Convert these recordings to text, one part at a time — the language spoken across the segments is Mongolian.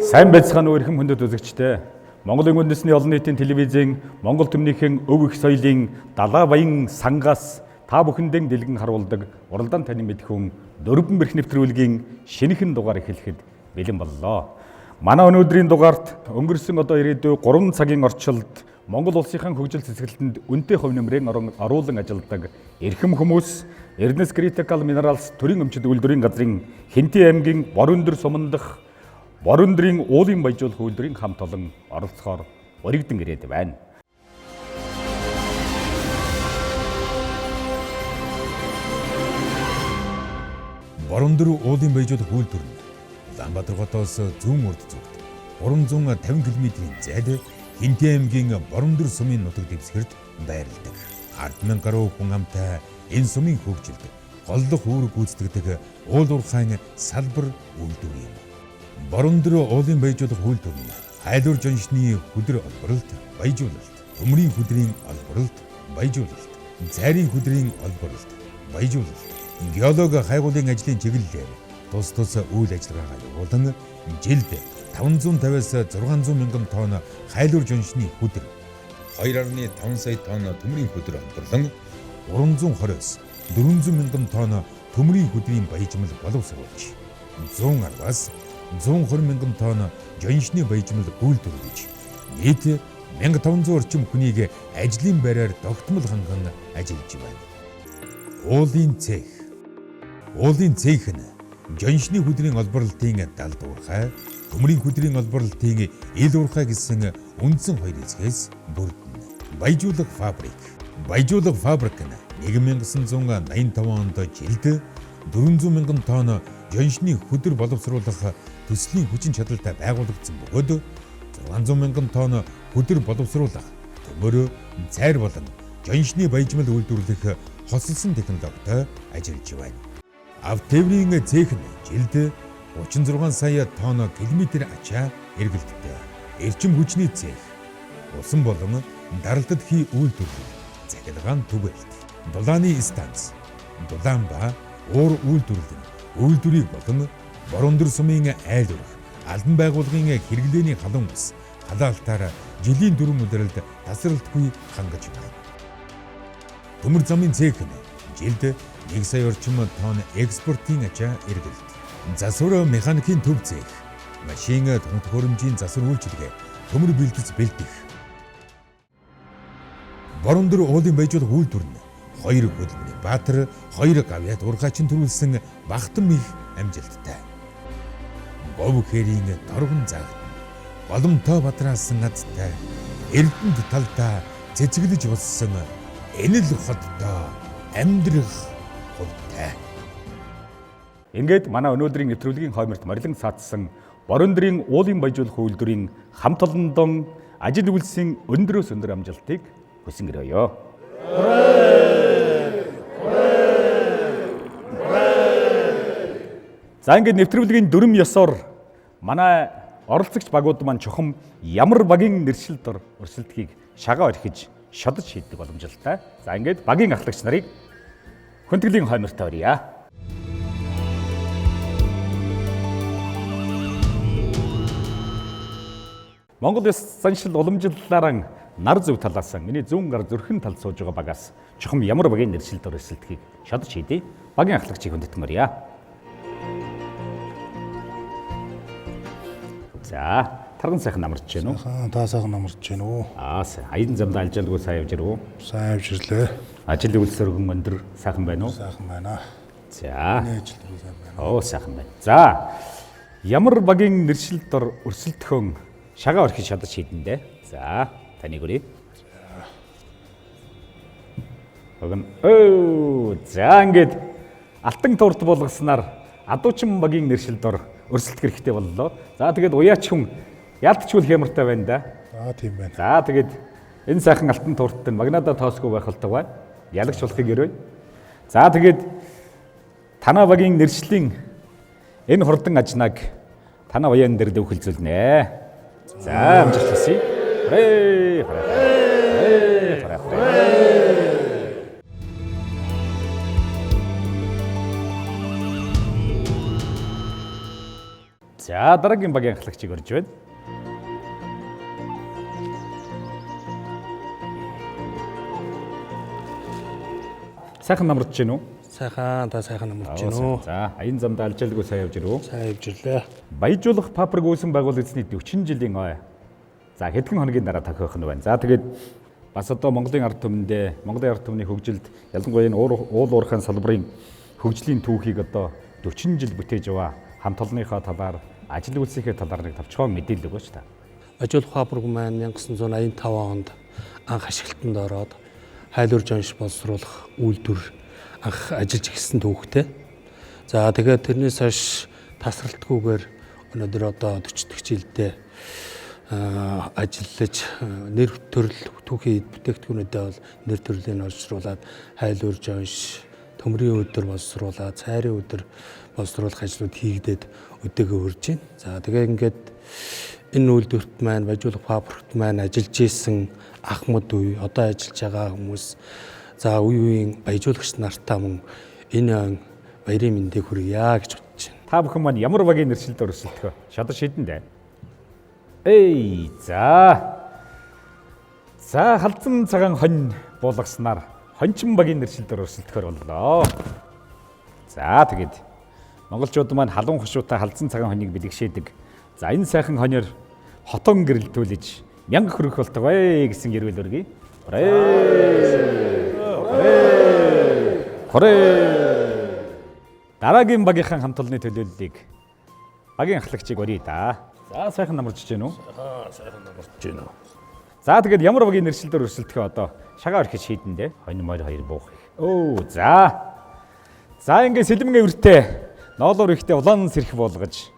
Сайн байцгаана уу эрхэм хүндэт үзэгчдээ. Монголын үндэсний олон нийтийн телевизийн Монгол төмнийхэн өв их соёлын далаа баян сангаас та бүхэндээ дэлгэн харуулдаг уралдаан таны мэдхүн дөрвөн бэрх нэвтрүүлгийн шинэхэн дугаар эхлэхэд бэлэн боллоо. Манай өнөөдрийн дугаарт өнгөрсөн одоо ирээдүй 3 цагийн орчилд Монгол улсынхаа хөгжил цэцгэлтэнд үнэтэй хувь нэмрийн оруулан ажилладаг эрхэм хүмүүс Ernest Critical Minerals төрийн өмчит үйлдвэрийн газрын Хинтээ аймгийн Борүндэр суман дахь Борүндрийн уулын баяжуулах үйлдвэрийн хамт олон оролцохоор өргөдөн ирээд байна. Борүндөр уулын баяжуулах үйлдвэр нь Улаанбаатар хотоос зүүн урд зүгт 350 км-ийн зайд Хинтээ аймгийн Борүндөр сумын нутаг дэвсгэрт байрладаг. 10,000 гаруй хүн амтай энэ сумын хөгжилд голлох үүрэг гүйцэтгэдэг уул уурхайн салбар үйлдвэр юм. Борүндөр уулын баяжуулах үйлдвэр нь хайлуур жоншны хөдөр олборлолт, баяжуулалт, төмрийн хөдрийн олборлолт, баяжуулалт, зайрын хөдрийн олборлолт, баяжуулалт, геолог хайгуулын ажлын чиглэлээр тус үйл ажиллагаагаа явуулан жилд 550-аас 600 мянган тонн хайлуур жоншны хөдөр, 2.5 сая тонн төмрийн хөдөр олборлон 320-аас 400 мянган тонн төмрийн хөдрийн баяжмал боловсруулж 110-аас 120 мянган тонн жоншны баяжмал үйлдвэрлэж нийт 1500 орчим хүнийг ажлын байраар тогтмол ханган ажиллаж байна. Уулын цех. Уулын цех нь жоншны хөдрийн олборлолтын далд уурхай, төмрийн хөдрийн олборлолтын ил уурхай гэсэн үндсэн хоёр хэсгээс бүрдэнэ. Баяжуулах фабрик. Баяжуулах фабрик нь 1985 онд жилд 400 мянган тонн жоншны хөдөр боловсруулах төслийн хүчин чадалтай байгуулагдсан бөгөөд 600 мянган тонн хөдөр боловсруулах төмөр, зайр болон жоншны баяжмал үйлдвэрлэх хосолсон технологитой ажиллаж байна. Автоврийн цех нь жилд 36 сая тонн километр ачаа эргэлддэг. Эрчим хүчний цех, усан болон даралтад хий үйлдвэрлэл, захиргаан түгэлт, дулааны станц, дулаан ба уур үйлдвэрийг болон Борүндөр сумын айл урах, албан байгууллагын хэрэглээний халуун ус, халаалтаар жилийн 4 өдрөлд тасралтгүй хангаж байна. Төмөр замын цех нь жилд 1 сая орчим тонн экспортын ачаа эргэлт. Засвар механикийн төв цех, машин тоног хөрөмжийн засвар үйлчилгээ, төмөр бэлтгэж бэлдэх. Борүндөр уулын баяжуулах үйлдвэр нь 2 хөдөлмөрийн баатар, 2 гавьяат ургаачин төрүүлсэн багтан их амжилттай. Бов хэрийн доргон загт боломтой бадраасан азтай эрдэнд талдаа цэцгэлж болсон энэ л хоттой амьдрах хувтай. Ингээд манай өнөөдрийн нэвтрүүлгийн хойморт морилон саатсан Борүндрийн уулын баяжуулах үйлдвэрийн хамт олондон ажил үйлсийн өндөрөөс өндөр амжилтыг хүсэнгэрөөё. За ингээд нэвтрүүлгийн дүрм ёсоор манай оролцогч багууд маань чухам ямар багийн нэршил дор өрсөлдөхийг шагаа орхиж шодож шийддэг боломжтой. За ингээд багийн ахлагч нарыг хүндэтгэлийн хойморт оръё. Монгол ёс заншил уламжлалаараа нар зөв талаас миний зүүн гар зүрхэн талд сууж байгаа багаас чухам ямар багийн нэршил дор өрсөлдөхийг шодож шийдэе. Багийн ахлагчийг хүндэтгэн оръё. За, тарган сайхан намарч байна уу? Та сайхан намарч байна уу? Аян замд алжаалгүй сайн явж ирв үү? Сайн явж ирлээ. Ажил үйлсээр өгөн өндөр сайхан байна уу? Сайхан байна. За. Нээжлэг сайн байна. Сайхан байна. За. Ямар багийн нэршил дор өрсөлдөхөн шагаа орхиж шадаж шийдэн дээ. За, таныг өрье. За ингээд алтан туурт болгосноор адуучин багийн нэршил дор өрсөлдөх хэрэгтэй боллоо. За тэгээд уяач хүн яалтчгүй хямартай байна да. За тийм байна. За тэгээд энэ сайхан алтан туурттай магнада тоосгүй байх болтугай. Ялагч болохыг өрөөе. За тэгээд танаа багийн нэршлийн энэ хурдан ажнаг танаа уяан дээр дэвхэлзүүлнэ. За амжилт хүсье. За дараагийн багийн анхлагчийг орж байна. Сайхан намарч гин үү? Сайхан намарч гин үү? За аян замд алжаалгүй сайн явж ирв үү? Сайн явж ирлээ. Баяжуулах паприк үүсэн байгуул эзний 40 жилийн ой. За хэдхэн хоногийн дараа тохиох нь байна. За тэгээд бас одоо Монголын ард түмэндээ Монголын ард түмний хөгжилд ялангуяа энэ уул уурхайн салбарын хөгжлийн түүхийг одоо 40 жил бүтээж яваа хамт олонныхоо талаар ажил үйлсийнхээ талаар нэг товчхон мэдээлэл өгөөч та. Баяжуулах паприк маань 1985 онд анх ашиглалтанд ороод хайлуурж онш боловсруулах үйлдвэр анх ажиллаж эхэлсэн түүхтэй. За тэгээд тэрнээс хойш тасралтгүйгээр өнөөдөр одоо 40 жилдээ ажиллаж нэр төрөл түүхийн бүтээгдэхүүнүүдэд бол нэр төрлийг олжруулад хайлуурж онш төмрийн өдөр боловсруулаад цайрын өдөр боловсруулах ажлууд хийгдээд өдөөгөө хөрж байна. За тэгээ ингээд энэ үйлдвэрт маань Баяжуулах паприкт маань ажиллаж исэн ахмад үе одоо ажиллаж байгаа хүмүүс за үе үеийн баяжуулагч нартаа мөн энэ баярын мэндийг хүргье гэж бодож байна. Та бүхэн маань ямар багийн нэршилд өрсөлдөхөө шадар шийдэндэ. Эй за халзан цагаан хонь буулгаснаар хончин багийн нэршилд өрсөлдөхөр боллоо. За тэгээд монголчууд маань халуун хошуутай халзан цагаан хоньыг бэлгшээдэг. За энэ сайхан хоньор хотон гэрэлтүүлж мянга хөрөх болтугай гэсэн ярил өргөе. Дараагийн багийнхан хамт олонны төлөөллийг багийн ахлагчийг өрье да. За сайхан намарч гин үү? Сайхан намарч гин үү? За тэгээд ямар багийн нэршилдээр өрсөлдөхөө одоо шагаа орхиж шийдэндэ. Хонь морь хоёр буух. За ингээд сэлмэн эвэртэй ноолоор ихтэй улаан сэрх болгож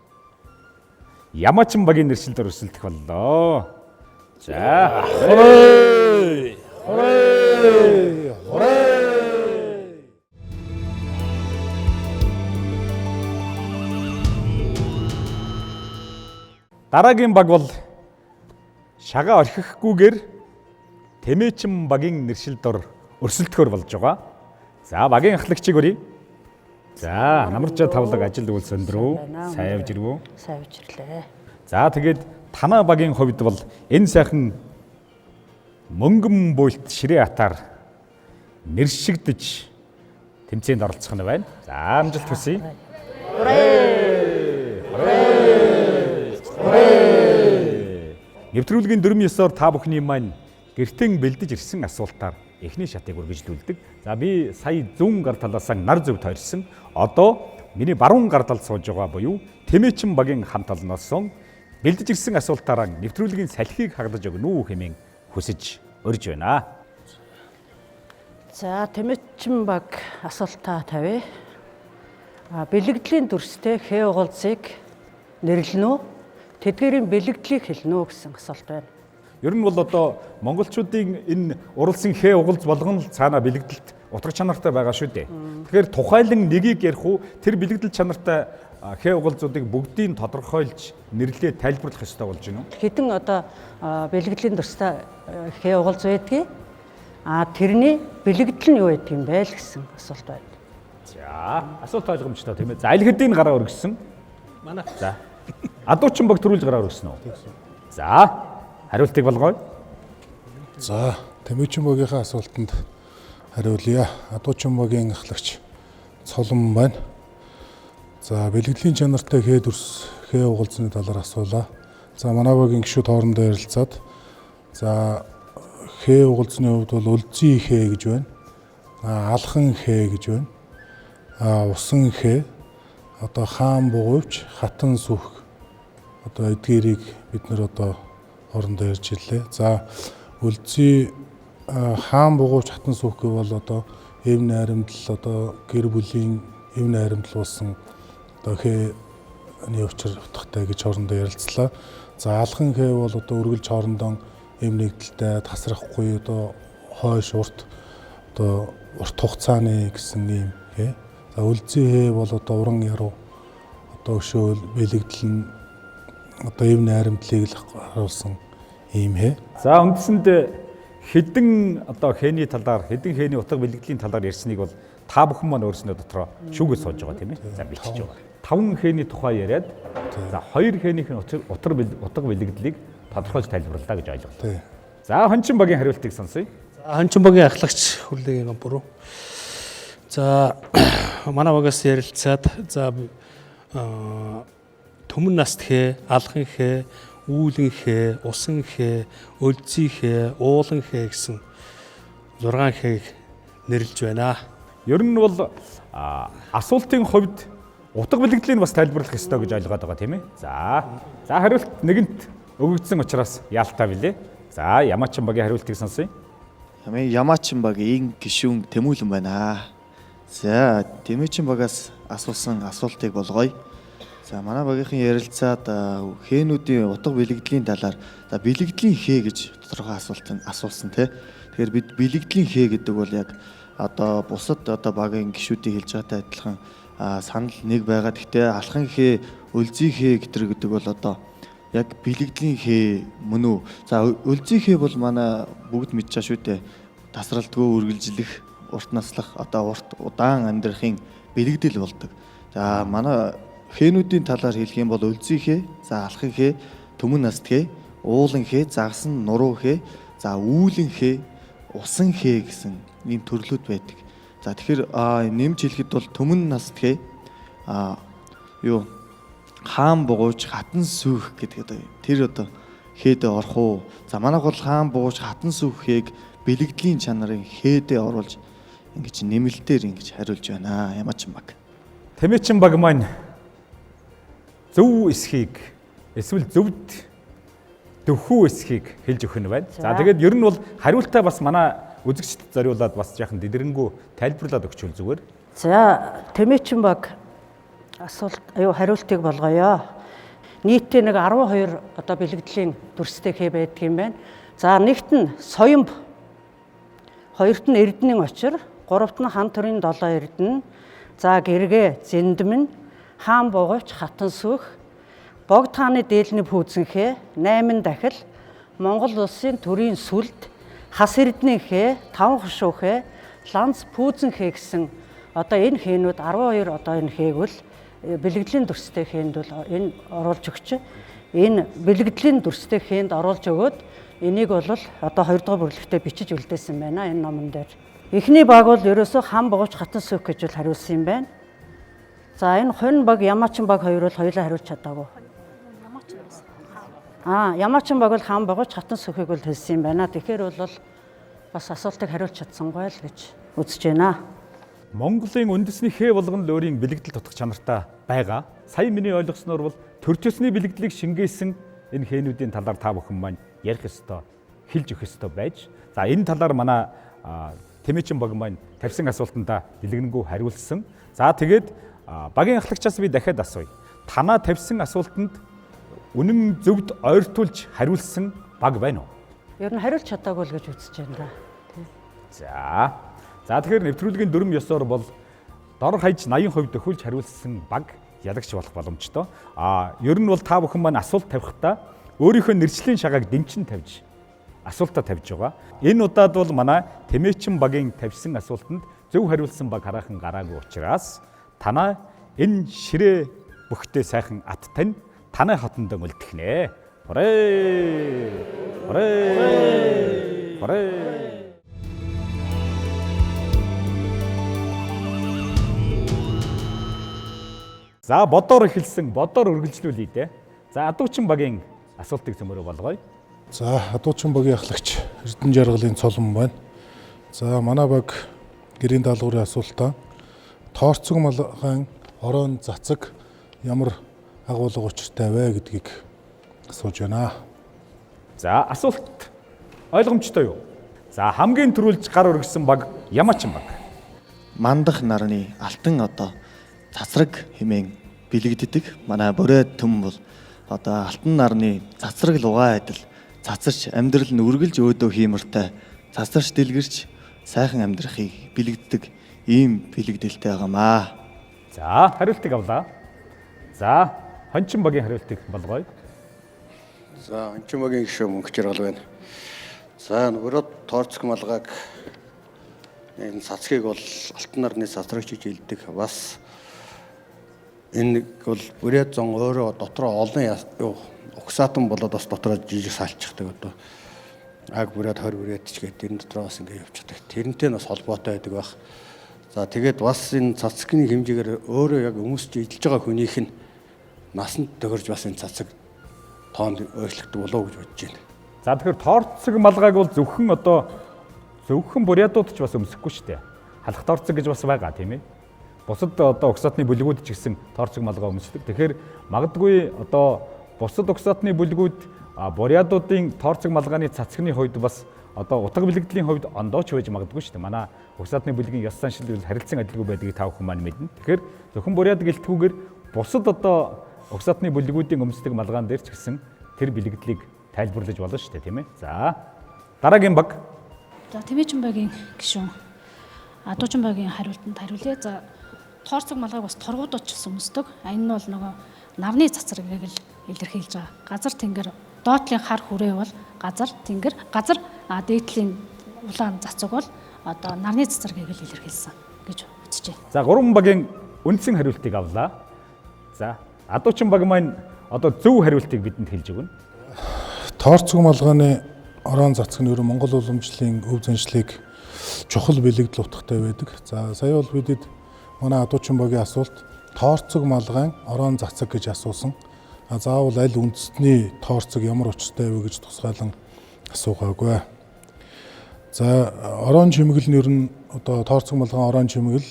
ямаачин багийн нэршилдээр өрсөлдөх боллоо. За дараагийн баг бол шагаа орхихгүйгээр тэмээчин багийн нэршилдээр өрсөлдөхөр болж байгаа. За багийн ахлагчийг өрье. За намарчаа тавлаг ажил үйлс өндрөө сайн явж ирв үү? Сайн явж ирлээ. За тэгээд танаа багийн хувьд бол энэ сайхан мөнгөн буйлт ширээ атаар нэршигдэж тэмцээнд оролцох нь байна. За амжилт хүсье. Нэвтрүүлгийн 4-9-оор та бүхний маань гэртэн бэлдэж ирсэн асуултаар эхний шатыг үргэлжлүүлдэг. За би сая зүүн гар талаас нар зөв тойрсон. Одоо миний баруун гар талд сууж байгаа буюу тэмээчин багийн хамт олноос бэлдэж ирсэн асуултаараа нэвтрүүлгийн салхийг хагдаж өгнө үү хэмээн хүсэж өрж байна. За тэмээчин баг асуултаа тавья. Бэлэгдлийн дүрстэй хээ угалзыг нэрлэнэ үү? Тэдгээрийн бэлэгдлийг хэлнэ үү гэсэн асуулт байна. Ер нь бол одоо монголчуудын энэ уралсан хээ угалз болгоно л цаана бэлэгдэлт утга чанартай байгаа шүү дээ. Тэгэхээр тухайлан нэгийг ярих уу тэр бэлэгдэл чанартай хээ угалзуудыг бүгдийг тодорхойлж нэрлэлээ тайлбарлах ёстой болж байна уу? Хэдэн одоо бэлэгдлийн дүрстэй хээ угалз байдгийг тэрний бэлэгдэл нь юу байдаг юм бэ л гэсэн асуулт байна. За асуулт ойлгомжтой тийм ээ. За аль хэдийн гараа өргөсөн. Манай. За адуучин баг төрүүлж гараа өргөсөн үү? За хариултыг болгоё. За тэмээчин багийнхаа асуултанд хариулъя. Адуучин багийн ахлагч Цолон байна. За бэлэгдлийн чанартай хээ дүрс хээ угалзны талаар асуулаа. За манай багийн гишүүд хоорондоо ярилцаад за хээ угалзны хувьд бол үлзий хээ гэж байна. Алхан хээ гэж байна. Усан хээ, одоо хаан бугуйвч, хатан сүх одоо эдгээрийг бид нэр одоо хоорондоо ярьж ирлээ. За үлзий хаан бугуйвч, хатан сүх гэвэл одоо эв найрамдал одоо гэр бүлийн эв найрамдал болсон одоо хээний учир утгатай гэж хоорондоо ярилцлаа. За алхан хээ бол одоо үргэлж хоорондоо эв нэгдэлтэй тасрахгүй одоо хойш урт одоо урт хугацааны гэсэн юм хээ. За үлзий хээ бол одоо уран яруу одоо өшөөл бэлэгдэл нь одоо эв найрамдлыг л харуулсан ийм хээ. За үндсэнд хэдэн одоо хээний талаар хэдэн хээний утга бэлэгдлийн талаар ярьсныг бол та бүхэн маань өөрснөө дотроо шүүгээс сууж байгаа тийм ээ. За бичиж байгаа. 5 хээний тухай яриад за 2 хээнийх нь утга бэлэгдлийг тодорхойлж тайлбарлаа гэж ойлгоо. Тий. За хончин багийн хариултыг сонсъё. За хончин багийн ахлагч хүлээгээ буруу. За манай багаас ярилцаад за төмөн наст хээ, алхан хээ, үүлэн хээ, усан хээ, өлзий хээ, уулан хээ гэсэн 6 хээг нэрлэж байна. Ер нь бол асуултын хувьд утга бэлэгдлийг бас тайлбарлах ёстой гэж ойлгоод байгаа тийм ээ. За хариулт нэгэнт өгөгдсөн учраас яалтаа билээ. За Ямаачин багийн хариултыг сонсъё. Ямаачин багийн гишүүн Тэмүүлэн байна. За Тэмээчин багаас асуусан асуултыг болгоё. За манай багийнхан ярилцаад хээнүүдийн утга бэлэгдлийн талаар за бэлэгдлийн хээ гэж тодорхой асуулсан тий. Тэгэхээр бид бэлэгдлийн хээ гэдэг бол яг одоо бусад одоо багийн гишүүдийн хэлж байгаатай адилхан санал нэг байгаа. Гэхдээ алхан хээ, өлзий хээ гэдэг бол одоо яг бэлэгдлийн хээ мөн үү? За өлзий хээ бол манай бүгд мэдж байгаа шүү дээ. Тасралтгүй үргэлжлэх, урт наслах, одоо урт удаан амьдрахын бэлэгдэл болдог. За манай хээнүүдийн талаар хэлэх юм бол өлзий хээ, за алхан хээ, төмөн наст хээ, уулан хээ, загсан нуруу хээ, за үүлэн хээ, усан хээ гэсэн ийм төрлүүд байдаг. За тэгэхээр нэмж хэлэхэд бол төмөн наст хээ хаан бугууч хатан сүүх гэдэг одоо тэр одоо хээдэ орох уу. За манайх бол хаан бугууч хатан сүүхийг бэлэгдлийн чанарын хээдэ оруулж ингэж нэмэлтээр ингэж хариулж байна. Ямаачин баг. Тэмээчин баг маань зөв эсхийг эсвэл зөвд дөхүү эсхийг хэлж өгөх нь байна. За тэгээд ер нь бол хариултаа бас манай үзэгчдэд зориулаад бас яахан дэдэрэнгүү тайлбарлаад өгчүүл зүгээр. За Тэмээчин баг хариултыг болгоё. Нийтдээ нэг 12 одоо бэлэгдлийн дүрстэй хээ байдаг юм байна. За нэгт нь соёмб, хоёрт нь эрдэнийн очир, гуравт нь хан төрийн 7 эрдэнэ, за гэргээ, зэндмэн, хаан бугууч, хатан сүх, богд хааны дээлний пүүзэн хээ, 8 дахил, Монгол улсын төрийн сүлд, хас эрдэнийн хээ, 5 хошуу хээ, ланц пүүзэн хээ гэсэн одоо энэ хээнүүд 12 одоо энэ хээг бол бэлэгдлийн дүрстэй хээнд бол энэ оруулж өгч энэ бэлэгдлийн дүрстэй хээнд оруулж өгөөд энийг бол одоо 2 дугаар бүрлэгтээ бичиж үлдээсэн байна энэ номон дээр. Эхний баг бол ерөөсөө хан бугууч хатан сүх гэж бол хариулсан юм байна. За энэ хонь баг Ямаачин баг хоёр бол хоёулаа хариулж чадаагүй. Ямаачин баг бол хан бугууч хатан сүхийг бол хэлсэн юм байна. Тэгэхээр бол бас асуултыг хариулж чадсангүй л гэж үзэж байна. Монголын үндэсний хээ болгон лөөрийн бэлэгдэл тутах чанартай байгаа. Сая миний ойлгосноор бол төр төсний бэлэгдлийг шингээсэн энэ хээнүүдийн талаар та бүхэн маань ярих ёстой, хэлж өгөх ёстой байж. За энэ талаар манай Тэмээчин баг маань тавьсан асуултандаа дэлгэнэнгүй хариулсан. За тэгээд багийн ахлагчаас би дахиад асууя. Танаа тавьсан асуултанд үнэн зөвд ойртуулж хариулсан баг байна уу? Ер нь хариулж чадаагүй л гэж үзэж байна да. За тэгэхээр нэвтрүүлгийн дүрм ёсоор бол дор хаяж 80% төхүүлж хариулсан баг ялагч болох боломжтой. Ер нь бол та бүхэн маань асуулт тавихдаа өөрийнхөө нэршлийн шагааг дэмчин тавьж асуултаа тавьж байгаа. Энэ удаад бол манай Тэмээчин багийн тавьсан асуултанд зөв хариулсан баг хараахан гараагүй учраас танаа энэ ширээ бүхтээ сайхан ат тань танай хотондоо үлдэх нэ. За бодоор эхэлсэн, бодоор үргэлжлүүлъя дээ. За Адуучин багийн асуултыг цөмөрөө болгоё. За Адуучин багийн ахлагч Эрдэнэ жаргалын цолон байна. За манай баг гэрийн даалгаврын асуултаа тоорцог малгайн орон цацаг ямар агуулга учиртай вэ гэдгийг асууж байна. За асуулт ойлгомжтой юу? За хамгийн түрүүлж гар өргөсөн баг Ямаачин баг. Мандах нарны алтан одоо цацраг хэмээн бэлэгддэг. Манай Боройд төм бол одоо алтан нарны цацраг лугаа адил цацарч амьдрал нь үргэлж өөдөө хиймэртэй цацарч дэлгэрч сайхан амьдрахыг бэлэгддэг ийм бэлэгдэлтэй байгаамаа. За хариултыг авлаа. За хончин багийн хариултыг болгоё. За хончин багийн гишүүн Мөнх жаргал байна. За нөгөө тоорцог малгайг энэ цацгийг бол алтан нарны цацрагч гэж хэлдэг. Бас Энэ бол бүрээд зон өөрөө дотроо олон угсаатан болоод бас дотроо жижиг салчихдаг одоо аг бүрээд 20 бүрээд ч гэдэг энэ дотроо бас ингэ явчихдаг. Тэрнтэй бас холбоотой байдаг байх. За тэгээд бас энэ цацгийн хэмжээгээр өөрөө яг өмсч эдэлж байгаа хүнийх нь насанд тохирж бас энэ цацаг тоонд өөрчлөгдөв болов уу гэж бодож байна. За тэгэхээр торцог малгайг бол зөвхөн бурятууд ч бас өмсөхгүй шүү дээ. Халах торцог гэж бас байгаа тийм ээ. Бусад одоо угсаатны бүлгүүд ч гэсэн торцог малгай өмсдөг. Тэгэхээр магадгүй одоо бусад угсаатны бүлгүүд бурятуудын торцог малгайны цацгны хувьд бас одоо утга бэлгэдлийн хувьд ондооч байж магадгүй шүү дээ. Манай угсаатны бүлгийн ёс заншил бол харилцан адилгүй байдгийг та бүхэн маань мэднэ. Тэгэхээр зөвхөн бурят гэлтгүүгээр бусад одоо угсаатны бүлгүүдийн өмсдөг малгаан дээр ч гэсэн тэр бэлгэдлийг тайлбарлаж болно шүү дээ, тийм ээ. За дараагийн баг. За Тэмээчин багийн гишүүн Адуучин багийн хариултанд хариулъя. За торцог малгайг бас торгуудууд ч өмсдөг. Энэ нь бол нөгөө нарны цацрагыг л илэрхийлж байгаа. Газар тэнгэр доотлын хар хүрээ бол газар тэнгэр газар дээдлийн улаан цацаг бол одоо нарны цацрагыг л илэрхийлсэн гэж үзэж байна. За 3 багийн үндсэн хариултыг авлаа. За Адуучин баг маань одоо зөв хариултыг бидэнд хэлж өгнө. Торцог малгайны орон цацаг нь ерөн Монгол уламжлалын өв заншлыг чухал бэлэгдэл утгатай байдаг. За сая бол бидэд манай Адуучин багийн асуулт торцог малгайн орон цацаг гэж асуусан. Заавал аль үндэсний торцог ямар учиртай вэ гэж тусгайлан асуугаагүй. За орон чимэгэл нь ерөн одоо торцог малгайн орон чимэгэл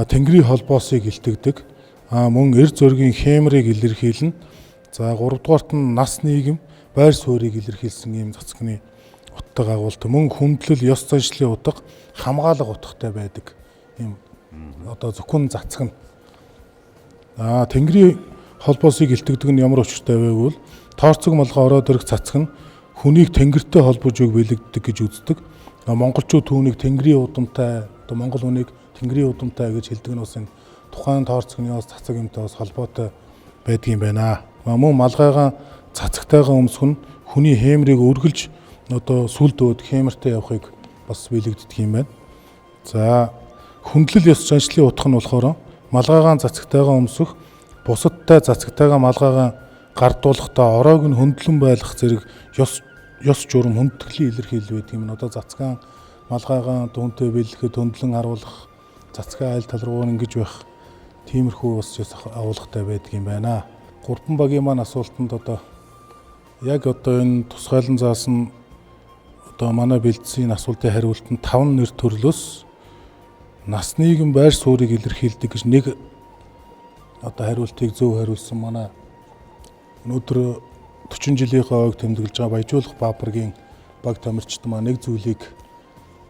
тэнгэрийн холбоосыг илтгэдэг. Мөн эр зөргийн хемрийг илэрхийлнэ. За 3 дугаарт нь нас нийгэм байр суурийг илэрхийлсэн ийм цацгны утга агуулт. Мөн хүндлэл ёс заншлын утга хамгаалах утгатай байдаг. Ийм одоо зөвхөн цацаг нь. Тэнгэрийн холбоосыг илтгэдэг нь ямар учиртай вэ гэвэл торцог малгай ороод ирэх цацаг нь хүнийг тэнгэртэй холбож өг бэлэгддэг гэж үздэг. Монголчууд түүнийг тэнгэрийн удамтай, одоо монгол хүнийг тэнгэрийн удамтай гэж хэлдэг нь бас энэ тухайн торцогны бас цацаг юмтай бас холбоотой байдгийн байна. Мөн малгайгаа цацагтайгаа өмсөх нь хүний хемрийг өргөлж одоо сүлд өөд хемертэй явахыг бас бэлэгддэг юм байна. За хүндлэл ёс заншлын утга нь болохоор малгайгаа цацагтайгаа өмсөх бусадтай цацагтайгаа малгайгаа гардуулахдаа ороог нь хөндлөн байлгах зэрэг ёс журам хүндтгэлийн илэрхийлэл байдаг юм. Одоо цацгаан малгайгаа дүнтэй бэлгэхэд хөндлөн харуулах, цацгаа айл тал руу ингэж байх тиймэрхүү бас ёс агуулгатай байдаг юм байна. 3 багийн маань асуултанд одоо яг одоо энэ тусгайлан заасан одоо манай бэлдсэн асуултын хариултанд 5 нэр төрлөөс нас нийгэм байр суурийг илэрхийлдэг гэж нэг одоо хариултыг зөв хариулсан манай өнөөдөр 40 жилийнхээ ойг тэмдэглэж байгаа Баяжуулах Баабургийн баг тамирчид маань нэг зүйлийг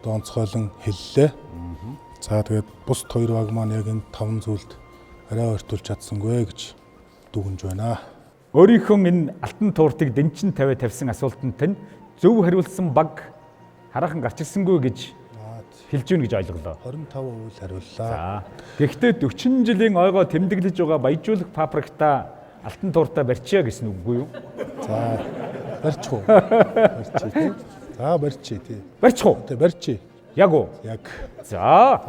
одоо онцгойлон хэллээ. За тэгээд бус 2 баг маань яг энэ 5 зүйлд арай ойртуулж чадсангүй гэж дүгнж байна. Өөрийнхөө энэ алтан тууртыг дэнчин тавьсан асуултанд тань зөв хариулсан баг хараахан гарч ирсэнгүй гэж хэлж өгнө гэж ойлголоо. 25% хариуллаа. Гэхдээ 40 жилийн ойгоо тэмдэглэж байгаа Баяжуулах Баабургта алтан тууртаа барьчаа гэсэн үггүй юу? За барьчих уу? Барьчих. За барьчих тий. Барьчих уу? Тий барьчих. Яг уу? Яг. За.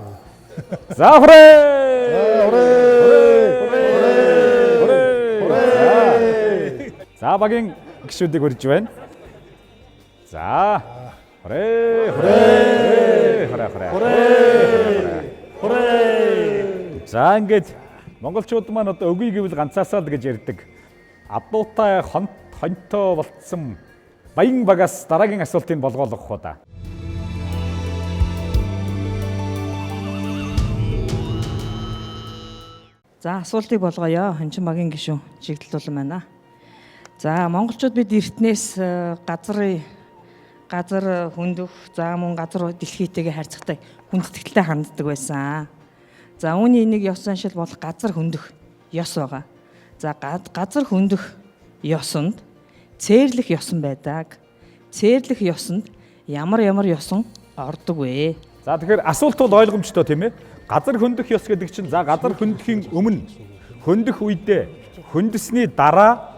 За хүрээ. За багийн гишүүдийг урьж байна. За. Хүрээ. За ингээд монголчууд маань одоо өгүй гэвэл ганцаасаа л гэж ярьдаг. Адуутай хонтой болцсон баян багаас дараагийн асуултыг болгоолгох уу да. За асуултыг болгоё. Хончин багийн гишүүн Жигдэл Улан байна. За монголчууд бид эртнээс газар хөндөх, за мөн газар дэлхийтэйгээ харьцахтай хүндэтгэлтэй ханддаг байсан. За үүний нэг ёс заншил бол газар хөндөх ёс байгаа. За газар хөндөх ёсонд цээрлэх ёсон байдаг. Цээрлэх ёсонд ямар ёсон ордог вэ? За тэгэхээр асуулт бол ойлгомжтой тийм ээ. Газар хөндөх ёс гэдэг чинь за газар хөндөхийн өмнө хөндөх үедээ хөндөсний дараа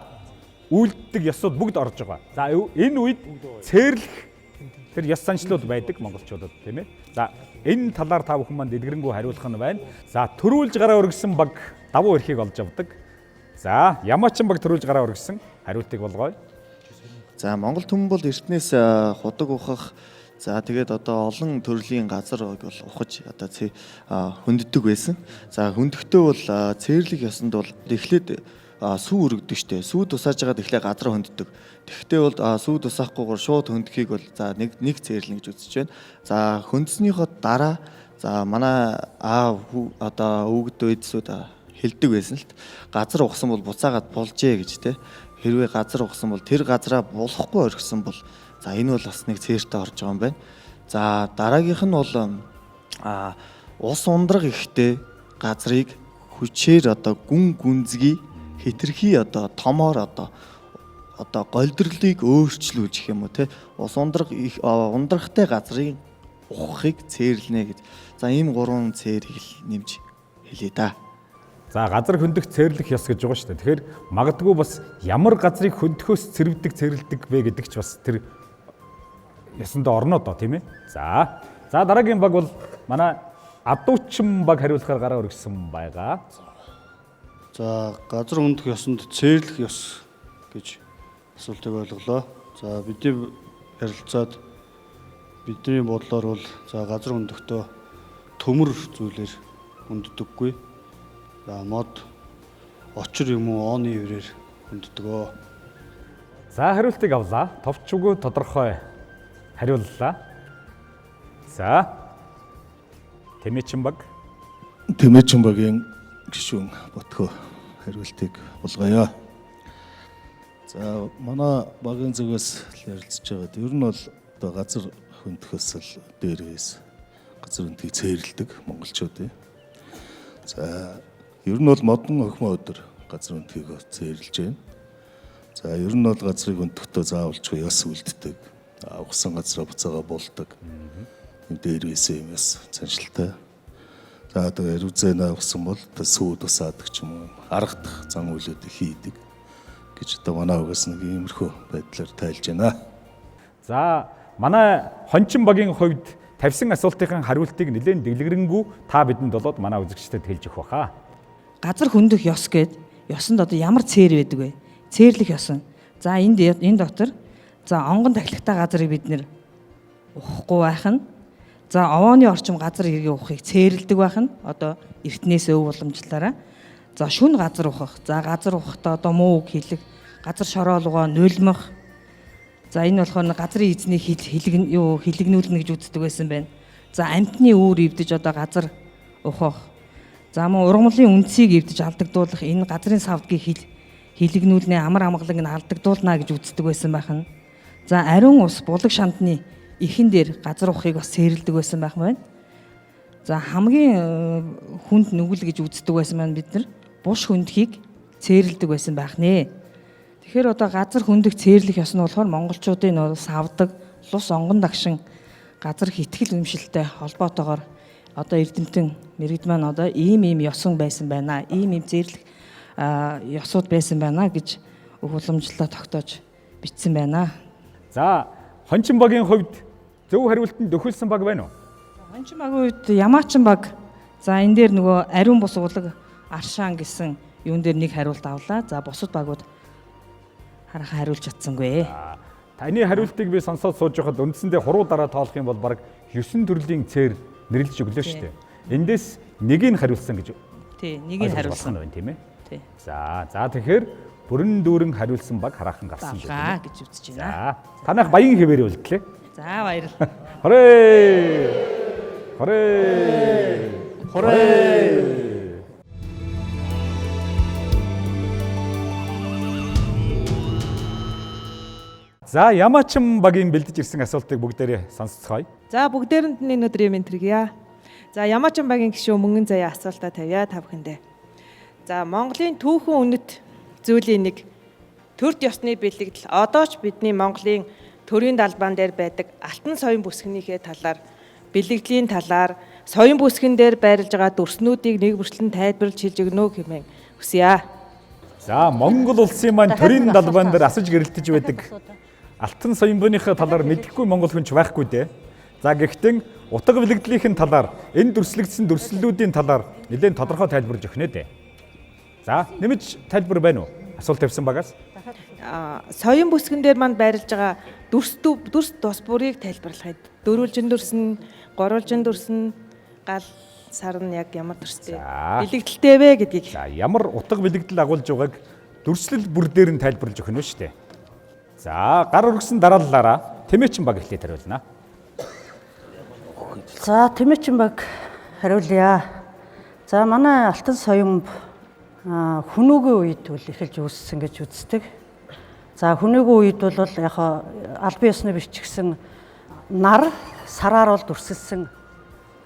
үйлддэг ёсууд бүгд орж байгаа. За энэ үед цээрлэх Тэр ёс заншлууд байдаг монголчуудад тийм ээ. За энэ талаар та бүхэн манд дэлгэрэнгүй хариулах нь байна. За төрүүлж гараа өргөсөн баг давуу эрхийг олж авдаг. За ямаачин баг төрүүлж гараа өргөсөн хариултыг болгоё. За Монгол түмэн бол эртнээс худаг ухах за тэгээд одоо олон төрлийн газар бол ухаж одоо хөнддөг байсан. За хөндөхдөө бол цээрлэх ёсонд бол эхлээд сүү өргөдөг штэ. Сүү тусааж байгаад эхлээ газар хөнддөг. Тэгэхдээ бол сүү тусаахгүйгээр шууд хөндөхийг бол за нэг цээрлэнэ гэж үзэж байна. За хөндөснийхөө дараа за манай одоо өвгд үедсүүд хэлдэг байсан л газар ухсан бол буцаагаад булжээ гэж те. Хэрвээ газар ухсан бол тэр газараа булахгүй орхисон бол за энэ бол бас нэг цээртэ орж байгаа юм байна. За дараагийнх нь бол ус ундраг ихтэй газрыг хүчээр одоо гүн гүнзгий хитрхи одоо томоор одоо голдрлыг өөрчлүүлж гэх юм уу те. Ус ундраг их ундрахтай газрын ухахыг цээрлэнэ гэж. За ийм 3 цээрийг нэмж хэлээ да. За газар хөндөх цээрлэх ёс гэж байгаа шүү дээ. Тэгэхээр магадгүй бас ямар газрыг хөндөхөөс цэрвдэг цэрлдэг вэ гэдэг ч бас тэр ёсонд орно доо тийм ээ. За дараагийн баг бол манай адуучин баг хариулахаар гараа өргөсөн байгаа. За газар хөндөх ёсонд цээрлэх ёс гэж асуултыг ойлголоо. За бидний ярилцаад бидний бодлоор бол за газар хөндөхдөө төмөр зүйлээр хөнддөггүй. За мод очир юм уу оны үрээр хөнддөгөө. За хариултыг авлаа. Товч үгүй тодорхой хариуллаа. За Тэмээчин баг. Тэмээчин багийн гишүүн Ботхоо хариултыг болгоё. За манай багийн зүгээс ярилцж байгаад ер нь бол одоо газар хөндөхөөс л дээрээс газар хөндөхийг цээрлдэг монголчууд. За ер нь бол модон охин өдөр газар хөндөхийг цээрлж байна. За ер нь бол газрыг хөндөхдөө заавалчгүй яс үлддэг. Угсан газраа буцаага болдог. Дээрээс юм яс цаншилтай. За тэгээд үзэнэ угсан бол сүү тусаадаг ч юм уу аргадах зам үйлүүдийг хийдэг гэж одоо манай угаас нэг иймэрхүү байдлаар тайлж байна. За манай хончин багийн хувьд тавьсан асуултын хариултыг нэлээд дэлгэрэнгүй та бидэнд болоод манай үзэгчдэд хэлж өгөх баха. Газар хөндөх ёс гээд ёсонд одоо ямар цээр байдаг вэ? Цээрлэх ёс. За энэ дотор за онгон тахилгатай газрыг бид нэр ухахгүй байх нь. За овооны орчим газар иргэн ухахыг цээрлдэг байх нь. Одоо эртнээс өв уламжлалаараа. За шүн газар ухах. За газар ухахдаа одоо муу үг хэлэх, газар шороолгоо нулимх. За энэ болохоор газрын эзний хилэгнүүлнэ гэж үздэг байсан байна. За амтны үүр ивдэж одоо газар ухах. За мөн ургамлын үндсийг ивдэж алдагдуулах энэ газрын савдгийг хилэгнүүлнэ амар амгаланг нь алдагдуулна гэж үздэг байсан байх нь. За ариун ус булаг шандны ихэн дээр газар ухахыг бас цээрлдэг байсан байх байна. За хамгийн хүнд нүгэл гэж үздэг байсан маань бид нар буш хөндөхийг цээрлдэг байсан байх нэ. Тэгэхээр одоо газар хөндөх цээрлэх ёс нь болохоор монголчуудын улс авдаг лус онгон дагшин газар хитгэл үнэмшилтэй холбоотойгоор одоо эрдэмтэн мэрэгд маань одоо ийм ёсон байсан байна. Ийм цээрлэх ёсууд байсан байна гэж өв уламжлалаа тогтоож бичсэн байна. За хончин багийн хувьд зөв хариултанд төхөлсөн баг байна уу? Хончин багийн хувьд ямаачин баг. За энэ дээр нөгөө ариун бус улаг аршаан гэсэн юун дээр нэг хариулт авлаа. За бусад багууд хараахан хариулж чадсангүй. Таны хариултыг би сонсоод сууж байхад үндсэндээ хуруу дараа тоолох юм бол баг 9 төрлийн цээр нэрлэж өглөө шүү дээ. Эндээс нэгийг хариулсан гэж. Тий, нэгийг хариулсан байна тийм ээ. Тий. За тэгэхээр бүрэн дүүрэн хариулсан баг хараахан гарсан гэж үзэж байна. За танах баян хэвээр үлдлээ. За баярлалаа. Хорей. За ямаачин багийн бэлдэж ирсэн асуултыг бүгдээрээ сонсцгоё. За бүгдээрэнд нь энэ өдрийн мэнд хүргье. За ямаачин багийн гишүүн мөнгөн заяа асуултаа тавья та бүхэндээ. За Монголын түүхэн үнэт зүйлийн нэг төрд ёсны бэлтгэл одоо ч бидний Монголын төрийн далбаан дээр байдаг алтан соён бүсгнийхээ талаар бэлтгэлийн талаар соён бүсгэн дээр байрлаж байгаа дүрснүүдийг нэг бүрчлэн тайлбарлаж хэлж өгнө хэмээн хүсье. За Монгол улсын маань төрийн далбаан дээр асаж гэрэлтэж байдаг Алтан соёмбоныхаа талаар мэдэхгүй монгол хүнч байхгүй дээ. За гэхдээ утга бэлгэдлийн талаар энэ дүрслэгдсэн дүрслэлүүдийн талаар нэлээд тодорхой тайлбарж өгнө дээ. За нэмж тайлбар байна уу? Асуулт тавьсан багаас. Соён бүсгэн дээр манд байрлаж байгаа дүрс тус бүрийг тайлбарлахад дөрвөлжин дүрс нь, гурвалжин дүрс нь, гал сар нь яг ямар дүрстэй бэлэгдэлтэй вэ гэдгийг. За ямар утга бэлэгдэл агуулж байгааг дүрслэл бүр дээр нь тайлбарлаж өгнө шүү дээ. За гар өргөсөн дарааллаараа Тэмээчин баг эхлээд хариулна. За Тэмээчин баг хариулъя. За манай Алтан соёмб хүнүүгийн үед үл эхэлж үүссэн гэж үздэг. За хүнүүгийн үед бол яг албан ёсны биш ч гэсэн нар сараар бол дүрсэлсэн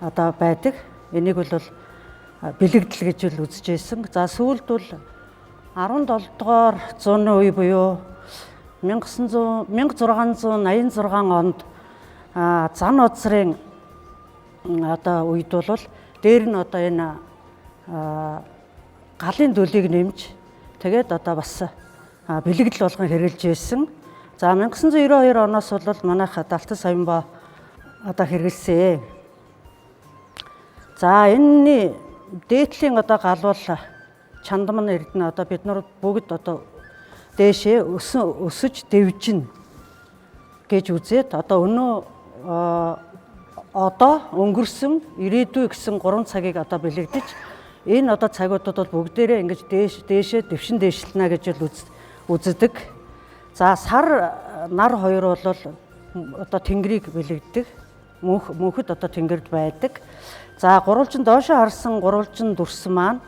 одоо байдаг. Энийг бол бэлэгдэл гэж л үзэж байсан. За сүүлд бол 17 дугаар зууны үе буюу 1686 онд зан оцрын одоо үед бол дээр нь одоо энэ галын дүлийг нэмж тэгээд одоо бас бэлэгдэл болгон хэрэгжилж байсан. За 1992 оноос бол манайх Алтан соёмбоо одоо хэрэгэлсэн. За энэний дээдлийн одоо гал бол Чандман эрдэнэ одоо бид нар бүгд одоо дээшээ өсөж дэвжин гэж үзээд одоо одоо өнгөрсөн ирээдүй гэсэн 3 цагийг одоо бэлэгдэж энэ одоо цагуудад бол бүгдээрээ ингэж дээшээ дэвшин дээшлэнэ гэж л үздэг. За сар нар хоёр бол одоо тэнгэрийг бэлэгддэг. Мөнхөд одоо тэнгэрд байдаг. За гурвалжин доошоо харсан гурвалжин дүрс маань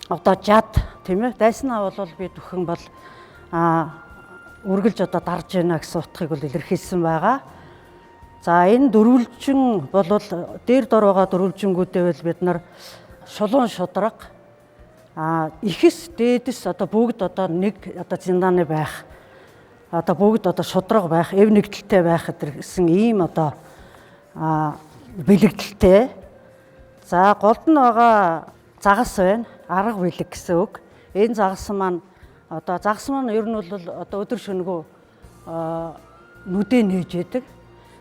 одоо жад тийм ээ дайснаа бол би төхөн бол үргэлж одоо дарж байна гэсэн утгыг бол илэрхийлсэн байгаа. За энэ дөрвөлжин бол дээр дор байгаа дөрвөлжингүүдээ бол бид нар шулуун шудраг ихэс дээдэс одоо бүгд одоо нэг одоо зиндааны байх одоо бүгд одоо шудраг байх эв нэгдэлтэй байх гэсэн ийм одоо бэлэгдэлтэй. За голд нь байгаа загас байна. Арга бэлэг гэсэн үг. Энэ загас маань ер нь бол одоо өдөр шөнөгөө нүдэ нээж яадаг.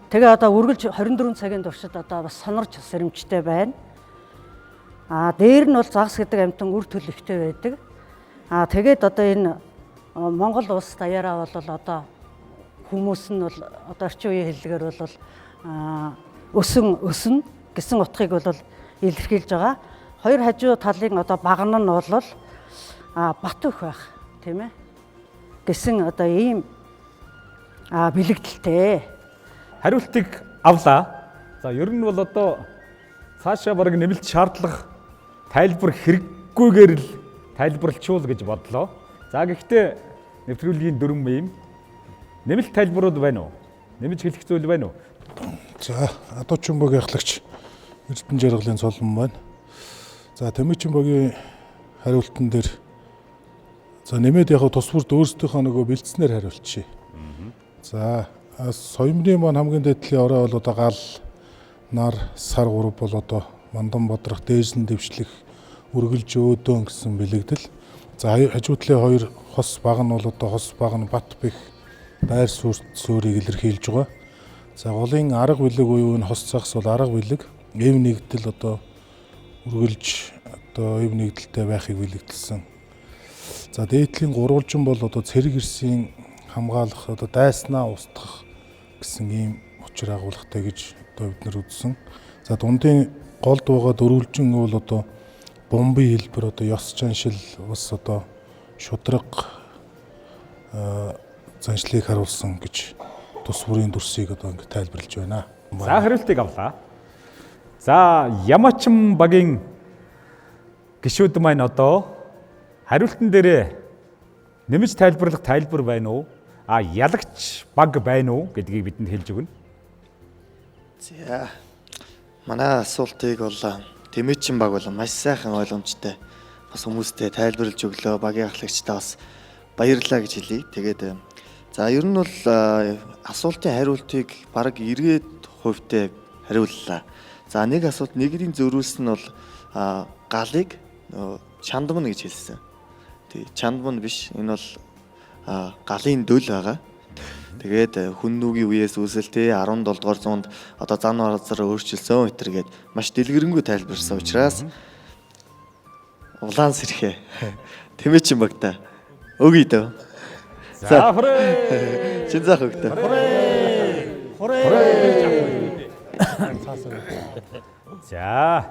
Тэгээ одоо үргэлж 24 цагийн туршид одоо бас сонорч сэрэмжтэй байна. Дээр нь бол загас гэдэг амьтан үр төлөвтэй байдаг. Тэгээд одоо энэ Монгол улс даяараа бол одоо хүмүүс нь бол одоо орчин үеийн хэллэгээр бол өсөн гэсэн утгыг бол илэрхийлж байгаа. Хоёр хажуу талын одоо багна нь бол бат өх байх тийм ээ гэсэн одоо ийм бэлэгдэлтэй. Хариултыг авлаа. За ер нь бол одоо цаашаа бараг нэмэлт шаардлага тайлбар хэрэггүйгээр л тайлбарлчул гэж бодлоо. За гэхдээ нэвтрүүлгийн дөрвөн юм нэмэлт тайлбарууд байна уу? Нэмж хэлэх зүйл байна уу? За Адуучин богийн ахлагч Эрдэнэ жаргалын цолон байна. За Тэмээчин богийн хариултан дээр за нэмээд яг тус бүрд өөрсдийнхөө нөгөө бэлдснээр хариулчихъя. За соёмны маань хамгийн дээдлийн орой бол одоо гал, нар, сар гурав бол одоо мандан бодрох, дээжлэн дэвшлэх, үргэлж өөдөөн гэсэн бэлэгдэл. За хажуу талын хоёр хос баг нь бол одоо хос баг нь бат бэх байр суурийг илэрхийлж байгаа. За голын арга бэлэг буюу энэ хос цагс бол арга бэлэг, эв нэгдэл одоо үргэлж одоо эв нэгдэлтэй байхыг бэлэгдэлсэн. За дээдлийн гурвалжин бол одоо цэрэг эрсийн хамгаалах одоо дайснаа устгах гэсэн ийм учир агуулгатай гэж одоо бид нар үзсэн. За дундын голд байгаа дөрвөлжин бол одоо бомбын хэлбэр одоо ёс заншил бас одоо шудраг заншлыг харуулсан гэж тус бүрийн дүрсийг одоо ингэ тайлбарлаж байна. За хариултыг авлаа. За Ямаачин багийн гишүүд маань одоо хариултан дээрээ нэмж тайлбарлах тайлбар байна уу? Ялагч баг байна уу гэдгийг бидэнд хэлж өгнө. За манай асуултыг бол Тэмээчин баг бол маш сайхан ойлгомжтой бас хүмүүстээ тайлбарлаж өглөө. Багийн ахлагчдаа бас баярлалаа гэж хэлье. Тэгээд за ер нь бол асуултын хариултыг бараг 90% хариуллаа. За нэг асуулт нэгрийн зөрүүлсэн нь бол галыг чандман гэж хэлсэн. Тэг чандман биш, энэ бол галын дөл байгаа. Тэгээд хүн нүгийн үеэс үүсэлтэй 17 дугаар зуунд одоо зан газар өөрчилсөн гэтэргээд маш дэлгэрэнгүй тайлбарсан учраас улаан сэрхээ Тэмээчин багта өгье дөө. За хүрээ. Чин заах өгдөө. За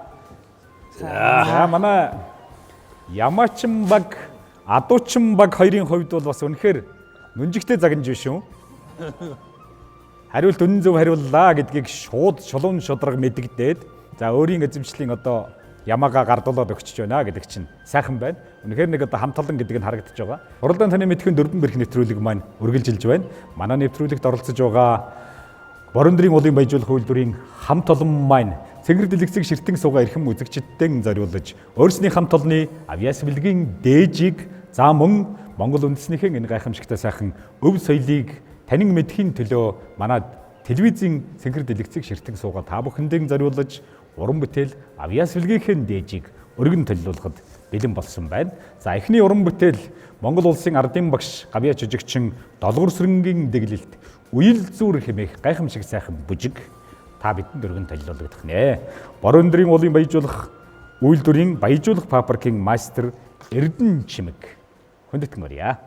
манай Ямаачин баг, Адуучин баг хоёрын хувьд бол бас үнэхээр нүнжигтэй загнаж шүү. Хариулт үнэн зөв хариуллаа гэдгийг шууд шулуун шудраг мэдэгдээд за өөрийн эзэмшлийн одоо ямаага гардуулаад өгч байна гэдэг чинь сайхан байна. Үнэхээр нэг одоо хамт олон гэдэг нь харагдаж байгаа. Уралдаан таны мэдхэн дөрвөн бэрх нэвтрүүлэг маань үргэлжилж байна. Манай нэвтрүүлэгт оролцож байгаа Борон дэрийн уулын баяжуулах үйлдвэрийн хамт олон маань Цэнгэр дэлгэцэг ширтэн суугаа эрхэм үзэгчдтэй зориулж өөрсдийн хамт олонны авиас бэлгийн дээжийг за мөн Монгол үндэснийхэн энэ гайхамшигтай сайхан өв соёлыг танин мэдхийн төлөө манай телевизийн Цэнгэр дэлгэцэг ширтэн суугаа та бүхэндээ зориулж уран бүтээл авиас бэлгийнхэн дээжийг өргөн төлөвлөхөд бэлэн болсон байна. За эхний уран бүтээл Монгол улсын ардын багш Гавьяа жижигчин Долгор сүрэнгийн дэглэлт Үйл зүүр хэмээх гайхамшиг сайхан бүжиг та бидэнд өргөн төлөвлөгдөх нэ. Борон дэрийн уулын баяжуулах үйлдвэрийн баяжуулах фабрикийн мастер Эрдэнэ Чимэг хүндэтгэн өрье.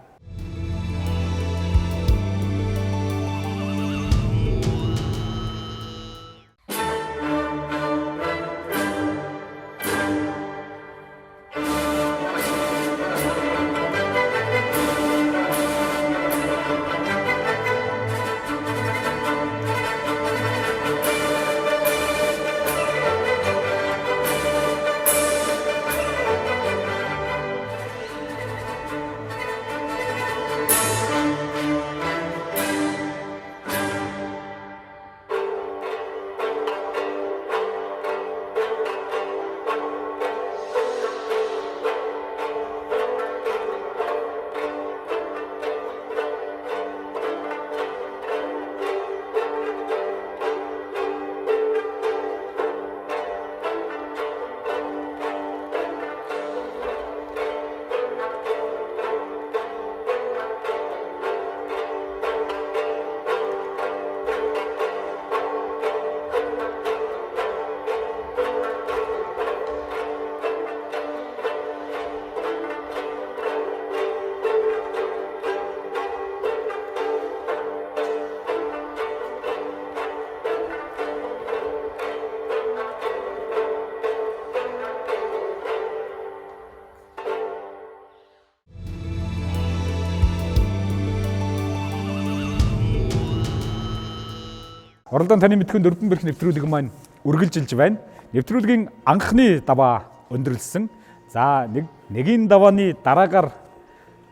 Уралдаан таны мэдхэн дөрвөн бэрх нэвтрүүлэг маань үргэлжилж байна. Нэвтрүүлгийн анхны даваа өндөрлсөн. За нэгийн давааны дараагаар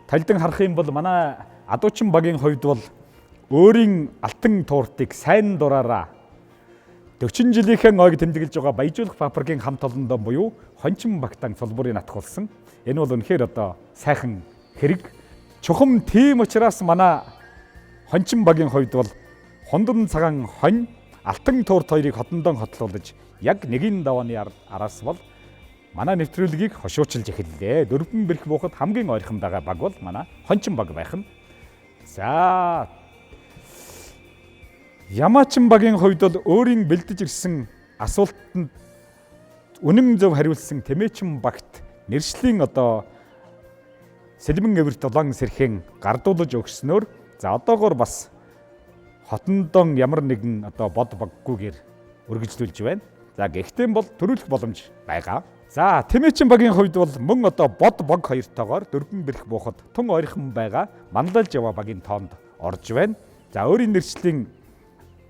талдан харах юм бол манай Адуучин багийн хувьд бол өөрийн алтан тууртыг сайн дураараа 40 жилийнхэн ойг тэмдэглэж байгаа баяжуулах фабрикийн хамт олондоо буюу Хончин багтаан цулбурыг натгуулсан. Энэ бол үнэхээр одоо сайхан хэрэг. Чухам тийм учраас манай Хончин багийн хувьд бол Хондан цагаан хонь алтан туурт хоёрыг хотондоо хотлуулж яг нэгийн давааны араас бол манай нэвтрүүлгийг хошуучилж эхэллээ. Дөрвөн бэрх буухад хамгийн ойрхон байгаа баг бол манай Хончин баг байх нь. За Ямаачин багийн хувьд бол өөрийн бэлдэж ирсэн асуултанд үнэн зөв хариулсан Тэмээчин багт нэршлийн одоо сэлмэн эвэрт улаан сэрхэн гардуулж өгснөөр за одоогоор бас хотондон ямар нэгэн одоо бод баггүйгээр үргэлжлүүлж байна. За гэхдээ бол төрүүлэх боломж байгаа. За Тэмээчин багийн хувьд бол мөн одоо бод баг хоёртойгоор дөрвөн бэрх буухад тун ойрхон байгаа Манлайлж яваа багийн тоонд орж байна. За өөрийн нэршлийн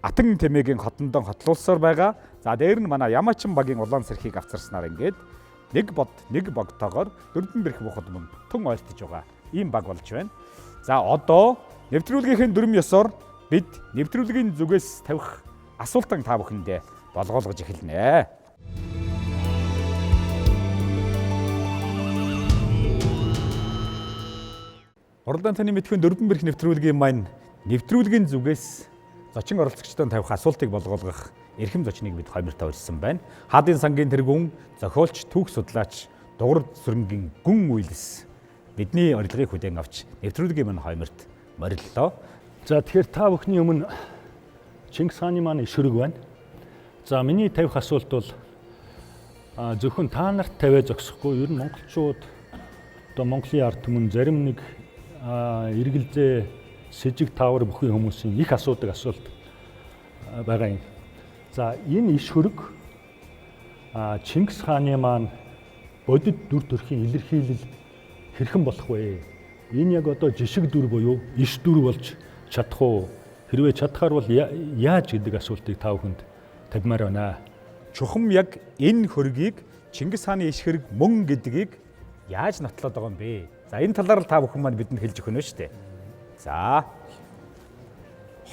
Атан Тэмээгийн хотондон хотлуулсаар байгаа. За дээр нь манай Ямаачин багийн улаан сэрхийг авчирснаар ингээд нэг богтойгоор дөрвөн бэрх буухад мөн тун ойртож байгаа ийм баг болж байна. За одоо нэвтрүүлгийнхээ дүрм ёсоор бид нэвтрүүлгийн зүгээс тавих асуултан та бүхэндээ болгоолгож эхэлнэ. Уралдаан таны мэдхэн дөрвөн бэрх нэвтрүүлгийн маань нэвтрүүлгийн зүгээс зочин оролцогчдод тавих асуултыг болгоолгох эрхэм зочныг бид хоймортой урьдсан байна. Хаадын сангийн тэргүүн зохиолч түүх судлаач Дугур сүрэнгийн гүн үйлс бидний урилгыг хүлээн авч нэвтрүүлгийн маань хойморт мориллоо. За тэгэхээр та бүхний өмнө Чингис хааны маань иш хөрөг байна. За миний тавих асуулт бол зөвхөн та нарт тавиа зогсохгүй ер нь монголчууд одоо Монголын ард түмэн зарим нэг эргэлзээ сэжиг таавар бүхий хүмүүсийн их асуудаг асуулт байгаа юм. За энэ иш хөрөг Чингис хааны маань бодит дүр төрхийн илэрхийлэл хэрхэн болох вэ? Энэ яг одоо жишг дүр буюу иш дүр болж чадах уу? Хэрвээ чадхаар бол яаж гэдэг асуултыг та бүхэнд тавьмаар байна. Чухам яг энэ хөргийг Чингис хааны иш хэрэг мөн гэдгийг яаж нотлоод байгаа юм бэ? За энэ талаар та бүхэн маань бидэнд хэлж өгнө шүү дээ. За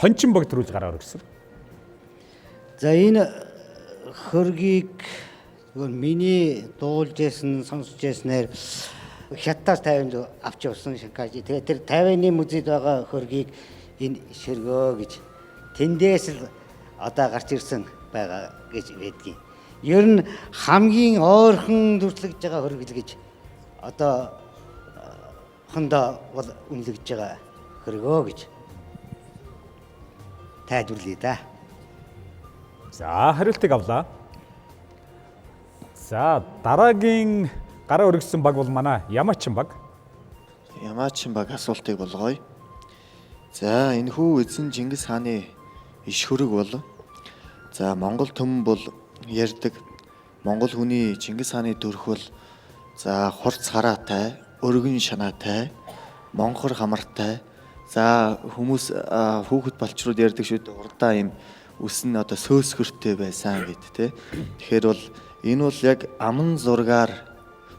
хончин богд руу гараар өгсөн. За энэ хөргийг миний дуулж ясан сонсож яснаар хятадаас 50 авч явсан шанкаж. Тэгээд тэр 50-ны музейд байгаа хөргийг энэ ширгөө гэж тэндээс л одоо гарч ирсэн байгаа гэж байдгийг. Ер нь хамгийн ойрхон дүрслэгж байгаа хөргөл гэж одоо хондоо бол үнэлж байгаа хөргөө гэж тайлбарлая да. За хариултыг авлаа. За дараагийн гараа өргөсөн баг бол манай Ямаачин баг. Ямаачин баг асуултыг болгоё. За энэ хүү эзэн Чингис хааны иш хөрөг бол за Монгол төмөн бол ярьдаг. Монгол хүний Чингис хааны төрх бол за хурц хараатай, өргөн шанаатай, монхор хамартай. За хүмүүс хүүхэд балчрууд ярьдаг шүү дээ. Урдаа юм үс нь одоо сөөсгөртэй байсан гэд тэ. Тэгэхээр бол энэ бол яг аман зургаар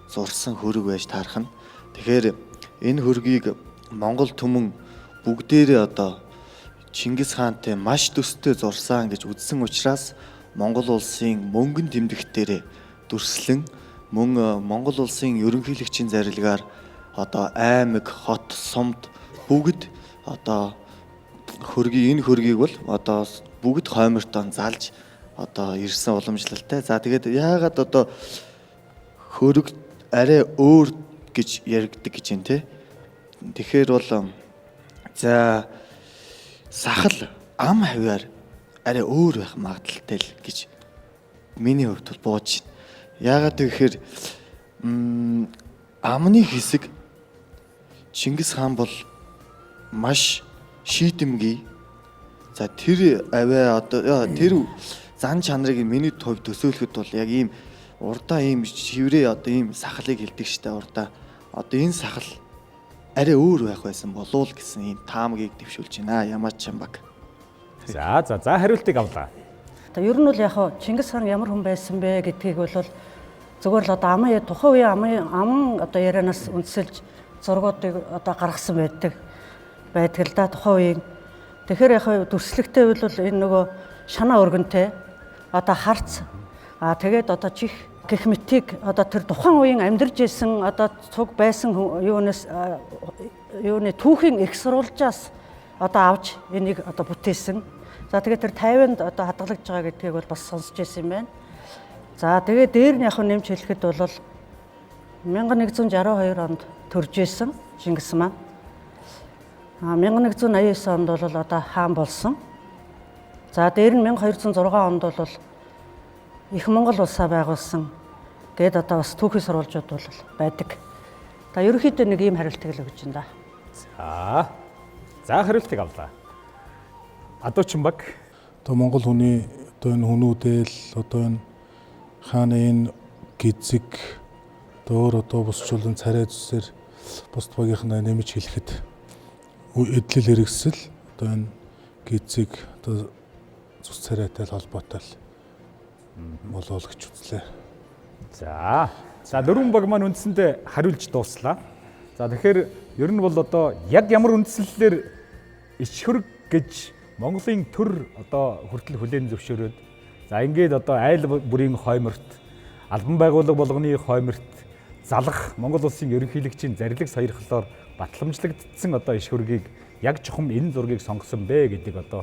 зурсан хөрөг байж таарах нь. Тэгэхээр энэ хөргийг Монгол түмэн бүгдээрээ одоо Чингис хаантай маш төстэй зурсан гэж үзсэн учраас Монгол улсын мөнгөн тэмдэгтээрээ дүрслэн мөн Монгол улсын ерөнхийлөгчийн зарилгаар одоо аймаг, хот, сумд бүгд одоо энэ хөргийг бол одоо бүгд хоймортон залж одоо ирсэн уламжлалтай. За тэгээд яагаад одоо хөрөг арай өөр гэж яригддаг гэж юм те. Тэгэхээр бол за сахал ам хавьяар арай өөр байх магадaltaй л гэж миний хувьд бол бууж байна. Яагаад гэхээр амны хэсэг Чингис хаан бол маш шийдэмгий. За тэр аваа одоо тэр зан чанарыг миний хувьд төсөөлөхөд бол яг ийм урдаа ийм шиврээ одоо ийм сахалыг хэлдэг штэ урдаа. Одоо энэ сахал арай өөр байх байсан болов гэсэн ийм таамгийг дэвшүүлж байна Ямаачин баг. За хариултыг авлаа. Одоо ер нь бол яг Чингис хаан ямар хүн байсан бэ гэдгийг бол зөвхөн л одоо амын тухайн үеийн аман одоо ярианаас үндэслэж зургуудыг одоо гаргасан байдаг л да тухайн үеийн. Тэгэхээр яг дүрслэгтэй бол энэ нөгөө шанаа өргөнтэй одоо харц тэгээд одоо чих гэх мэтийг одоо тэр тухайн үеийн амьдарч исэн одоо цуг байсан юуны түүхийн их сурвалжаас одоо авч энийг одоо бүтээсэн. За тэгээд тэр 50-нд одоо хадгалагдж байгаа гэдгийг бол бас сонсч байсан юм байна. За тэгээд дээр нь яг нэмж хэлэхэд бол 1162 онд төрж исэн Чингис маань. 1189 онд бол одоо хаан болсон. За дээр нь 1206 онд бол их Монгол улсаа байгуулсан гээд одоо бас түүхийн сурвалжууд бол байдаг. За ерөнхийдөө нэг ийм хариултыг л өгч байна да. За хариултыг авлаа. Адуучин баг. Одоо Монгол хүний одоо энэ хүмүүдэл одоо энэ хааны энэ гизэг дөөр одоо босчлон царай зүсээр бусд багийнхнаа нэмж хэлэхэд эдлэл хэрэгсэл одоо энэ гизэг одоо зүс царайтай холбоотой л болов гэж үзлээ. За дөрвөн баг маань үндсэндээ хариулж дууслаа. За тэгэхээр ер нь бол одоо яг ямар үндслэлээр ич хөрөг гэж Монголын төр одоо хүртэл хүлээн зөвшөөрөөд за ингээд одоо айл бүрийн хойморт албан байгууллага болгоны хойморт залах Монгол улсын ерөнхийлөгчийн зарлиг саярхлоор батламжлагдсан одоо иш хөргийг яг чухам энэ зургийг сонгосон бэ гэдэг одоо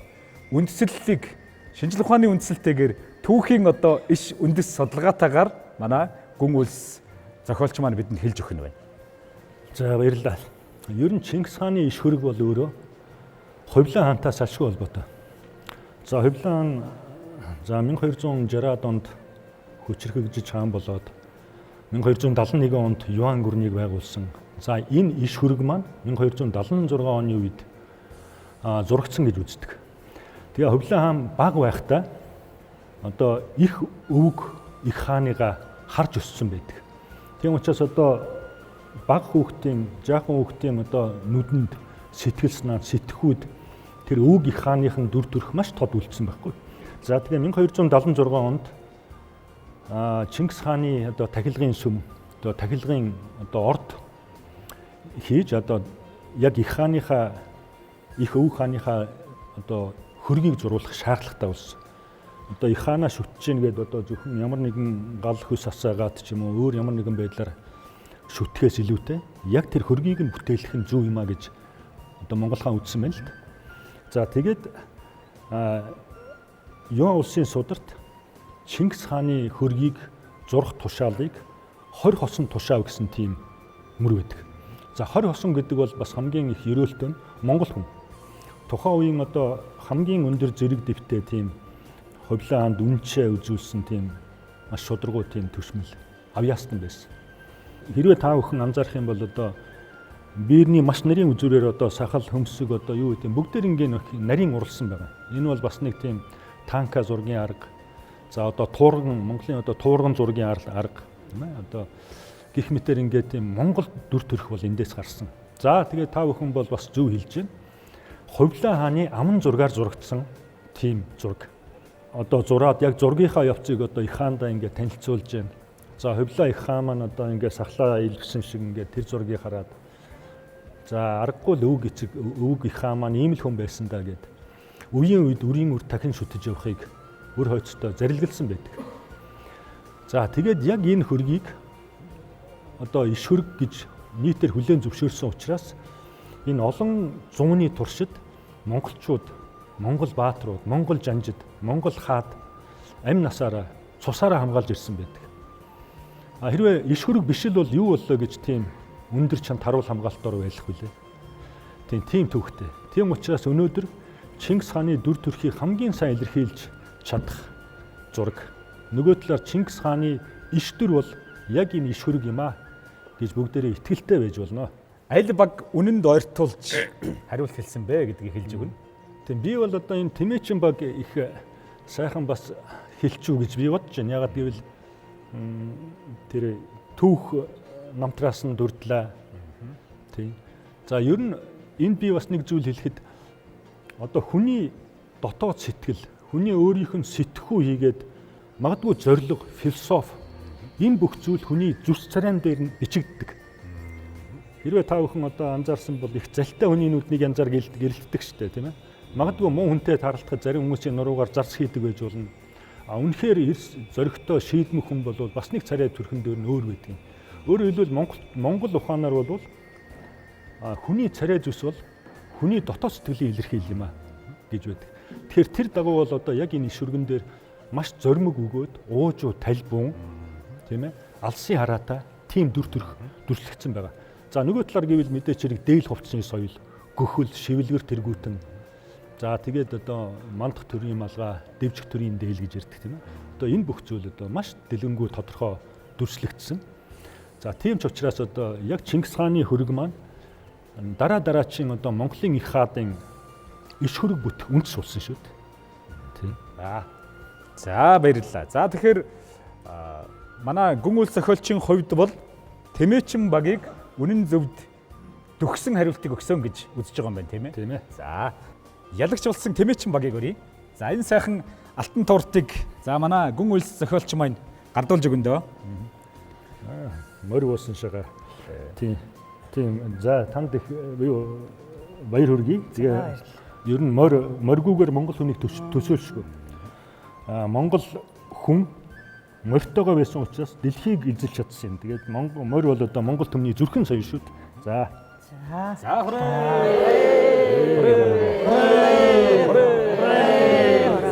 үндслэлийг шинжлэх ухааны үндслэлтэйгээр түүхийн одоо иш үндэс судалгаатаагаар манай гүн улс зохиолч маань бидэнд хэлж өгөх нь байна. За баярлалаа. Ер нь Чингис хааны иш хөрөг бол өөрөө Хувлан хаантай салшгүй холбоотой. За Хувлан за 1260-аад онд хүчрхэгжиж хаан болоод 1271 онд Юан гүрнийг байгуулсан. За энэ иш хөрөг маань 1276 оны үед зурагдсан гэж үздэг. Тэгээ Хувлан хаан баг байхдаа одоо их өвөг их хааныгаа харж өссөн байдаг. Тийм учраас одоо баг хүүхдийн, жаахан хүүхдийн одоо нүдэнд сэтгэл санаа, сэтгхүүд тэр өвөг их хааныхын дүр төрх маш тод үлдсэн байхгүй. За тэгээ 1276 онд Чингис хааны одоо тахилгын сүм, одоо тахилгын одоо орд хийж одоо яг их хааныхаа их өвөг хааныхаа одоо хөргийг зуруулах шаардлагатай болсон. Одоо их хаанаа шүтж гин гэдэг одоо зөвхөн ямар нэгэн гал хөс асаагаад ч юм уу өөр ямар нэгэн байдлаар шүтгэхээс илүүтэй яг тэр хөргийг нь бүтээлэх нь зөв юм а гэж одоо Монгол хаан үзсэн байна л да. За тэгээд Юан улсын сударт Чингис хааны хөргийг зурх тушаалыг 20 хосон тушаав гэсэн тийм мөр байдаг. За 20 хосон гэдэг бол бас хамгийн их ерөөлтөө Монгол хүн. Тухайн үеийн одоо хамгийн өндөр зэрэг дэвтэй тийм Хувлан хаанд үнчээ үзүүлсэн тийм маш шударгуу тийм төшмөл авьяастан байсан. Хэрвээ та бүхэн анзаарах юм бол одоо биерний маш нарийн үзүүрээр одоо сахал хөмсөг одоо юу гэдэг бүгдээр ингийн нарийн уралсан байгаа. Энэ бол бас нэг тийм танка зургийн арга. За одоо туурган Монголын одоо туурган зургийн арга тийм ээ одоо гих мэтэр ингээд тийм Монгол дүр төрх бол эндээс гарсан. За тэгээд та бүхэн бол бас зөв хэлж байна. Хувлан хааны аман зургаар зурагдсан тийм зураг. Одоо зураад яг зургийнхаа явцыг одоо их хаандаа ингээд танилцуулж байна. За Хувлан их хаан маань одоо ингээд сахлаа илгэсэн шиг ингээд тэр зургийг хараад за аргагүй л өвөг эцэг өвөг их хаан маань ийм л хүн байсан да гэд үеийн үед үрийн үр дахин шүтэж явахыг өр хойцтой зарилгалсан байдаг. За тэгээд яг энэ хөргийг одоо иш хөрг гэж нийтээр хүлээн зөвшөөрсөн учраас энэ олон зууны туршид монголчууд, монгол бааtruуд, монгол жанжид, монгол хаад амь насаараа цусаараа хамгаалж ирсэн байдаг. Хэрвээ иш хөрг биш л бол юу боллоо гэж тийм өндөр чанд харуул хамгаалтаар байх үлээ. Тийм төвхтэй. Тийм учраас өнөөдөр Чингис хааны дүр төрхийг хамгийн сайн илэрхийлж чадах зураг. Нөгөө талаар Чингис хааны иш дүр бол яг энэ иш хөрг юм а гэж бүгдээрээ итгэлтэй байж болно. Аль баг үнэнд ойртуулж хариулт хэлсэн бэ гэдгийг хэлж өгнө. Тийм би бол одоо энэ Тэмээчин баг их сайхан бас хэлчихв гэж би бодож байна. Ягаад гэвэл тэр түүх намтраас нь дүрдлээ. Тийм. За ер нь энд би бас нэг зүйл хэлэхэд одоо хүний дотоод сэтгэл, хүний өөрийнх нь сэтгхүү хийгээд магадгүй зориг, философи энэ бүх зүйл хүний зүс царайн дээр нь бичигддэг. Хэрвээ та бүхэн одоо анзаарсан бол их залтай хүний нүднийг янзаар гэрэлтдэг штэ тийм ээ. Магадгүй муу хүнтэй тааралдахад зарим хүмүүсийн нуруугаар зарц хийдэг байж болно. Үнэхээр зоригтой шийдмэх хүн бол бас нэг царай төрхөн дээр нь өөр байдаг. Өөрөөр хэлбэл Монгол ухаанаар бол хүний царай зүс бол хүний дотоод сэтгэлийн илэрхийлэл юм а гэж байдаг. Тэгэхээр тэр дагуу бол одоо яг энэ иш хөргөн дээр маш зоримог өгөөд уужуу талбун тийм ээ алсын хараатай тийм дүр төрх дүрслэгдсэн байгаа. За нөгөө талаар гэвэл мэдээч хэрэг дээл хувцсны соёл, гөхөл, шивэлгэр тэргүүтэн. За тэгээд одоо мандах төрийн малгай, дэвжих төрийн дээл гэж ярьдаг тийм ээ. Одоо энэ бүх зүйл одоо маш дэлгэнгүй тодорхой дүрслэгдсэн. За тийм ч учраас одоо яг Чингис хааны хөрөг маань дараагийн одоо Монголын их хаадын иш хөрөг бүтэх үндэс болсон шүү дээ. Тийм. За баярлалаа. За тэгэхээр манай гүн үл зохиолчийн хувьд бол Тэмээчин багийг үнэн зөвд төгсөн хариултыг өгсөн гэж үзэж байгаа юм байна тийм ээ. Тийм ээ. За ялагч болсон Тэмээчин багийг өрье. За энэ сайхан алтан тууртыг за манай гүн үл зохиолч маань гардуулж өгөн дөө. Морь уусан шагаа. Тийм. За танд их баяр хүргэе. Тэгээ ер нь моргүүгээр монгол хүнийг төсөөлшгүй. Монгол хүн морьтойгоо байсан учраас дэлхийг эзэлж чадсан юм. Тэгээд морь бол одоо монгол төмний зүрхэн соёл шүү дээ. За. За хүрээ.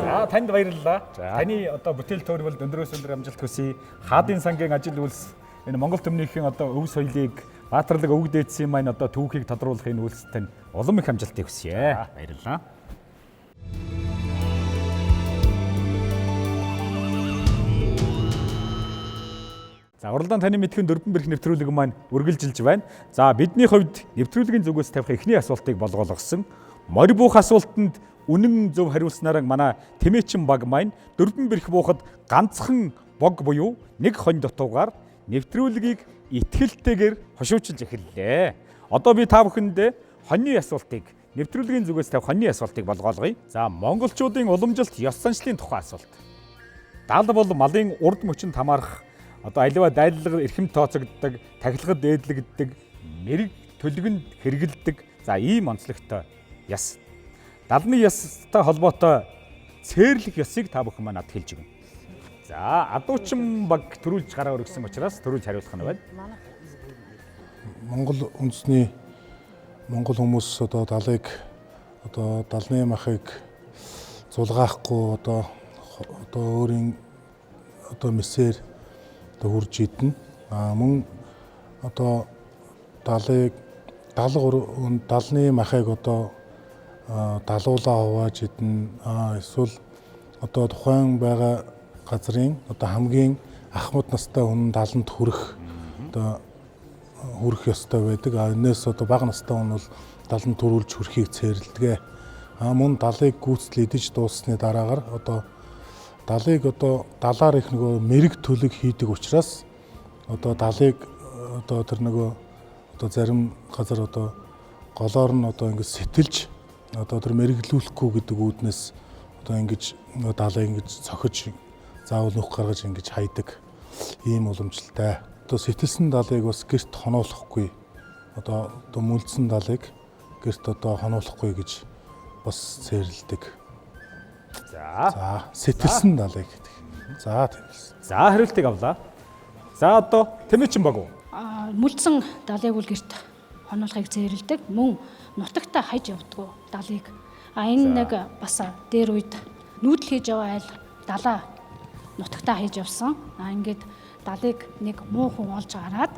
За танд баярлалаа. Таны одоо бүтээл төрөлд өндрөөс өндөр амжилт хүсье. Хаадын сангийн ажил үйлс энэ монгол төмнийхэн одоо өв соёлыг Баатарлаг өвөг дээдсийн маань одоо түүхийг тодруулахын үйлсэд нь улам их амжилтыг хүсье. Баярлалаа. За уралдаан таны мэдхийн дөрвөн бэрх нэвтрүүлэг маань үргэлжилж байна. За бидний хувьд нэвтрүүлгийн зүгээс тавих эхний асуултыг болгосон. Морь буух асуултанд үнэн зөв хариулснараа манай Тэмээчин баг маань дөрвөн бэрх буухад ганцхан бог буюу нэг хонь дутуугаар нэвтрүүлгийг итгэлтэйгээр хошуучилж эхэллээ. Одоо би та бүхэндээ хоньны асуултыг нэвтрүүлгийн зүгээс тавих хоньны асуултыг болгоолгоё. За монголчуудын уламжилт ёс заншлын тухай асуулт. Дал бол малын урд мөчөнд хамаарах одоо аливаа дайлалгаар эрхэм тооцогддог, тахилгад дээдлэгддэг, мэрэг төлгөнд хэрэгэлдэг. За ийм онцлогтой яс. Далны ястай холбоотой цээрлэх ясыг та бүхэн маань над хэлж өгнө. За адуучин баг төрүүлж гараа өргөсөн учраас төрүүлж хариулах нь байна. Монгол үндэсний монгол хүмүүс одоо далыг одоо далны махыг зулгаахгүй одоо өөрийн одоо месээр хурж идэнэ. Мөн одоо далны махыг одоо далуулаа хувааж идэнэ. Эсвэл одоо тухайн байгаа газрын одоо хамгийн ахмад настай хүн даланд хүрэх одоо хүрэх ёстой байдаг. Энэс одоо бага настай хүн бол даланд төрүүлж хүрэхийг цээрлэдэг. Мөн далыг гүйцэтгэл идэж дууссаны дараагаар одоо далыг одоо далаар их нөгөө мэрэг төлөг хийдэг учраас одоо далыг одоо тэр нөгөө одоо зарим газар одоо голоор нь одоо ингэж сэтэлж одоо тэр мэрэглүүлэхгүй гэдэг үүднээс одоо ингэж далыг ингэж цохиж заавал нүх гаргаж ингэж хайдаг ийм уламжлалтай. Одоо сэтэлсэн далыг бас гэрт хонуулахгүй одоо мүлдсэн далыг гэрт одоо хонуулахгүй гэж бас цээрлдэг. За сэтэлсэн далыг гэдэг. За тэгвэл. За хариултыг авлаа. За одоо Тэмээчин баг уу? Мүлдсэн далыг үл гэрт хонуулахыг зээрлдэг. Мөн нутагтаа хайж явдггүй далыг. Энэ нэг бас дээр үед нүүдэл хийж яваа айл далаа нутагтаа хайж явсан. Ингээд далыг нэг муу хүн олж гараад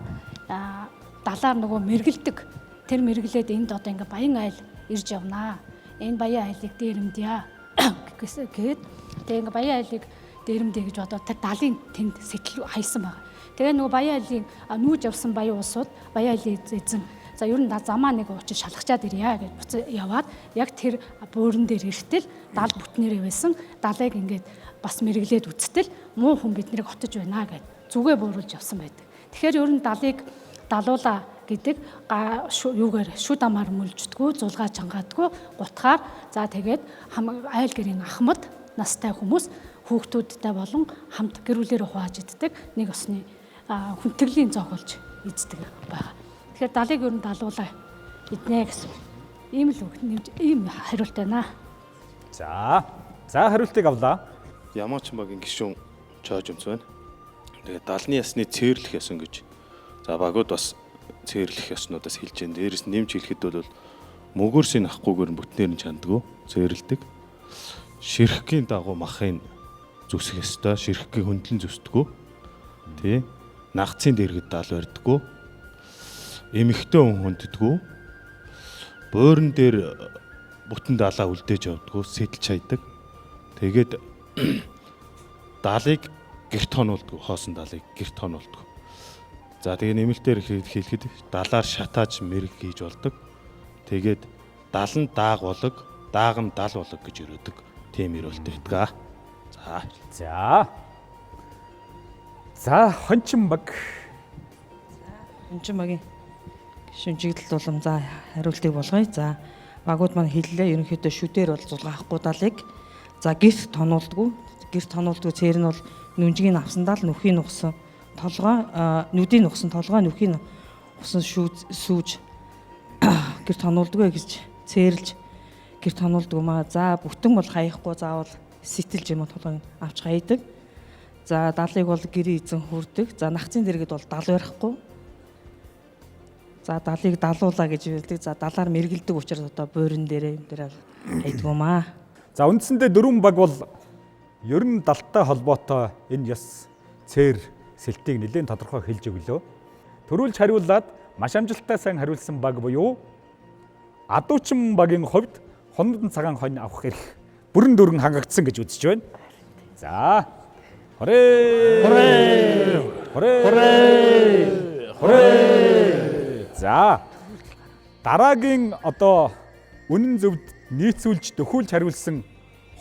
далаар нөгөө мэргэлдэг. Тэр мэргэлээд энд одоо ингээ баян айл ирж явнаа. Энэ баян айлыг дээрэмдъя гэхэд тэгээ ингээ баян айлыг дээрэмдээ гэж бодоод тэр далын тэнд сэтэл хайсан байна. Тэгээ нөгөө баян айлын нүүж явсан баян уусууд баян айлын эзэн за ер нь замаа нэг очиж шалгачаад ирья гэж буцаа яваад яг тэр бууран дээр ирэхтэл дал бүтнээрээ байсан далайг ингээд бас мэргэлээд үцтэл муу хүн биднийг хотож байна гэж зүгээ бууруулж явсан байдаг. Тэгэхээр ер нь далыг далуула гэдэг юугаар шүд амаар мүлждгүү, зулгаа чангаадгүй, гутгаар за тэгээд айл гэрийн ахмад настай хүмүүс хүүхдүүдтэй болон хамт гэр бүлээрээ хувааж иддэг нэг осны хүндэтгэлийн зог болж эздэг байгаа. Тэгэхээр далыг ер нь далуулаа иднэ гэсэн. Ийм л үг нэмж ийм хариулт байна. За хариултыг авлаа. Ямаачин багийн гишүүн Чоожимц байна. Тэгээд далны ясны цээрлэх ясан гэж за багууд бас цээрлэх ёснуудаас хэлж байна. Дээрээс нэмж хэлэхэд бол мөгөөрсийн ахгүй бүтнээр нь чанддаг, цээрлдэг. Ширхгийн дагуу махын зүсэх ёстой, ширхгийн хөндлөн зүсдэггүй. Тий. Нагцын дэргэд дал барьдаггүй. Эмэгтэй хүн хөнддөггүй. Бууран дээр бүтэн далаа үлдээж явдаггүй, сэтэлж хайдаг. Тэгээд далыг гэрт хонуулдаг, хоосон далыг гэрт хонуулдаг. За тэгээ нэмэлтээр хэлэхэд далаар шатааж мэрэг хийж болдог. Тэгээд дал нь дааг болог, дааг нь дал болог гэж өрөөдөг. Тийм ирүүлтэй байдаг. За хончин баг. Хончин багийн шүнжиглэл болом за хариултыг болгоё. За багууд маань хэллээ. Ерөнхийдөө шүдээр бол зулгаахгүй далыг. За гэрт тонуулдаггүй. Гэрт тонуулдаггүй цээр нь бол нүнжгийн авсандаа л нүхийн нугсан толгой нүдийн нугсан толгой нүхийн усан сүүж гэрт тонуулдаггүй гэж цээрлж гэрт тонуулдаггүй маа. За бүтэн бол хаяхгүй заавал сэтэлж юм толгойг авч хайдаг. За далыг бол гэрээ эзэн хүрдэг. За нагцын дэргэд бол дал барихгүй. За далыг далуулаа гэж хэлдэг. За далаар мэргэлдэг учраас одоо буурин дээрээ юм дээр хайдгүй маа. За үндсэндээ дөрвөн баг бол ер нь далтай холбоотой энэ ёс цээр сэлтийг нэлээд тодорхой хэлж өглөө. Төрүүлж хариуллаад маш амжилттай сайн хариулсан баг буюу Адуучин багийн хувьд Хонодон цагаан хонь авах эрх бүрэн дүүрэн хангагдсан гэж үзэж байна. За. За. Дараагийн одоо үнэн зөвд нийцүүлж төхүүлж хариулсан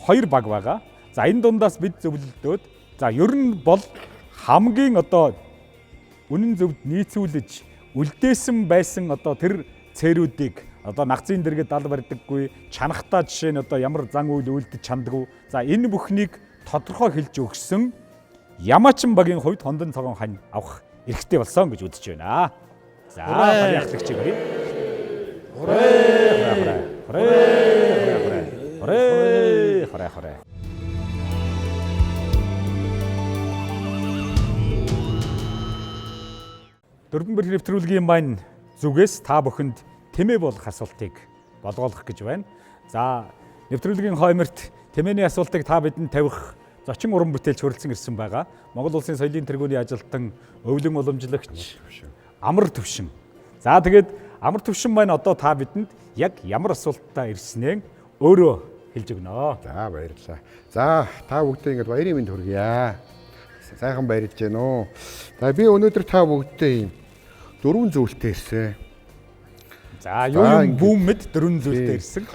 2 баг байгаа. За энэ дундаас бид зөвлөлдөөд за ер нь бол хамгийн одоо үнэн зөвд нийцүүлж үлдээсэн байсан одоо тэр цээрүүдийг одоо нагцын дэргэд дал барьдаггүй, чанахтаа жишээ нь одоо ямар зан үйл үйлдэж чанддаг. За энэ бүхнийг тодорхой хэлж өгсөн Ямаачин багийн хувьд Хонодон цагаан хонь авах эрхтэй болсон гэж үзэж байна. За хоёрын ахлагчийг барья. Дөрвөн бэр нэвтрүүлгийн маань зүгээс та бүхэнд тэмээ болох асуултыг болгоох гэж байна. За нэвтрүүлгийн хойморт тэмээний асуултыг та бидэнд тавих зочин уран бүтээлч хүрэлцэн ирсэн байгаа. Монгол Улсын соёлын тэргүүний ажилтан өвлөн уламжлагч Амар Төвшин. За тэгээд Амар Төвшин маань одоо та бидэнд яг ямар асуултаа ирснээ өөрөө хэлж өгнө. За баярлалаа. За та бүгдээ ингэж баярын мэнд хүргье. Сайхан баярлж байна уу. За би өнөөдөр та бүгдээ 4 зүйлтэй ирсэн. За юу юм бүүм мэд 4 зүйлтэй ирсэн.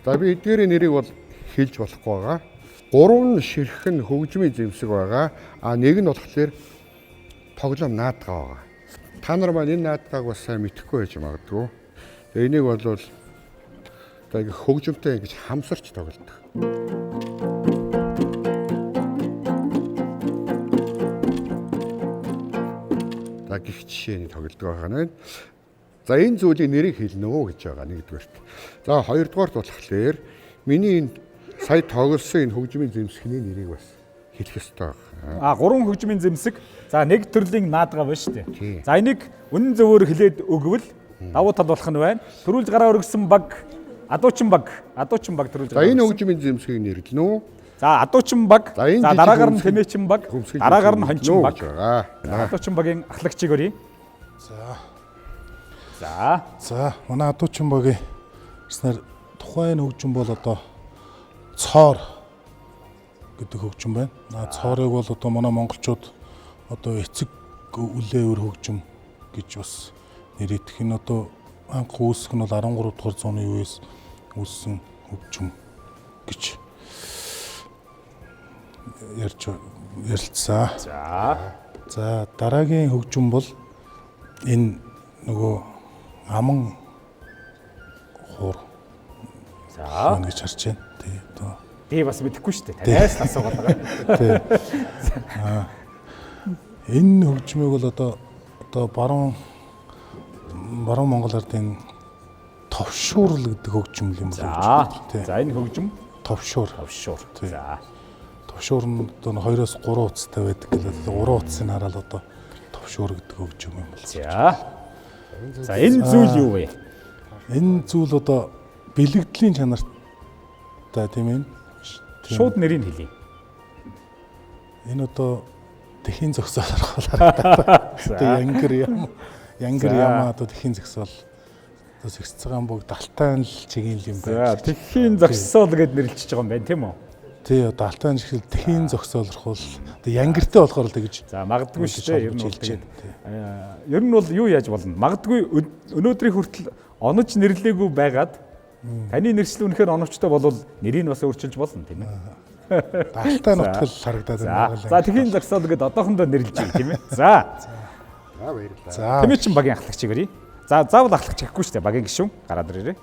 За би эдгээрийн нэрийг бол хэлж болохгүй байгаа. 3 ширхэн хөгжмийн зэмсэг байгаа. А нэг нь болохоор тоглоом наадгаа байгаа. Та нар маань энэ наадгааг бас сайн мэдэхгүй байж магадгүй. Тэгээ энийг бол за ингэ хөгжмөнтэй ингэж хамсарч тоглодог. За гих жишээний тоглодог байгаа нь. За энэ зүйлийн нэрийг хэлнэ үү гэж байгаа нэгдүгээрт. За хоёрдугаарт болохоор миний энэ сая тоглосон энэ хөгжмийн зэмсэгний нэрийг бас хэлэх ёстой байна. 3 хөгжмийн зэмсэг. За нэг төрлийн наадгаа байна шүү дээ. За энийг үнэн зөвөөр хэлээд өгвөл давуу тал болох нь байна. Төрүүлж гараа өргөсөн баг Адуучин баг төрүүлж. За энэ хөгжмийн зэмсгийг нэрлэнэ үү? За Адуучин баг. За дараагаар нь Тэмээчин баг. Дараагаар нь Хончин баг. Адуучин багийн ахлагчийг өрье. За манай Адуучин багийн ирснээр тухайн хөгжим бол одоо цоор гэдэг хөгжим байна. Цоорыг бол одоо манай монголчууд одоо эцэг үлээвэр хөгжим гэж бас нэрийдэх. Энэ одоо анх үүсэх нь бол 13 дугаар зууны үеэс үүссэн хөгжим гэж ярилцсан. За дараагийн хөгжим бол энэ нөгөө аман хуур. За гэж харж байна. Тий одоо би бас мэдэхгүй шүү дээ. Танаас асуугаад байгаа. Энэ хөгжмийг бол одоо баруун Монгол ардын товшуурл гэдэг хөгжим юм байна. За энэ хөгжим товшуур. За товшуур нь одоо 2-3 утастай байдаг гэлээ. 3 утасыг хараад одоо товшуур гэдэг хөгжим юм байна. За энэ зүйл юу вэ? Энэ зүйл одоо бэлэгдлийн чанартай тийм ээ. Шууд нэрийг хэлье. Энэ одоо тэхийн зөксөөл аргуулаад одоо янгэр ямаа одоо тэхийн зөксөөл одоо Сэгцэцгаан бүг Далтайн чигийн юм байна. Тэхийн зөксөөл гэд нэрлэж байгаа юм байна тийм үү? Тий одоо Далтайн чигэл тэхийн зөксөөлрхүүл одоо янгэртэй болохоор л тэгж. За магадгүй шүү дээ. Ер нь бол юу яаж болно? Магадгүй өнөөдрийн хүртэл онож нэрлээгүй байгаад таны нэршил үнэхээр оновчтой болвол нэрийг бас өөрчилж болно тийм ээ. Далтайн нутгал харагдаад байна. За тэхийн зөксөөл гэд одоохондоо нэрлэж байна тийм ээ. За баярлалаа. Тэмээчин багийн ахлагчийг өрье. За заавал ахлагч гэхгүй шүү дээ. Багийн гишүүн гараад ирээрэй.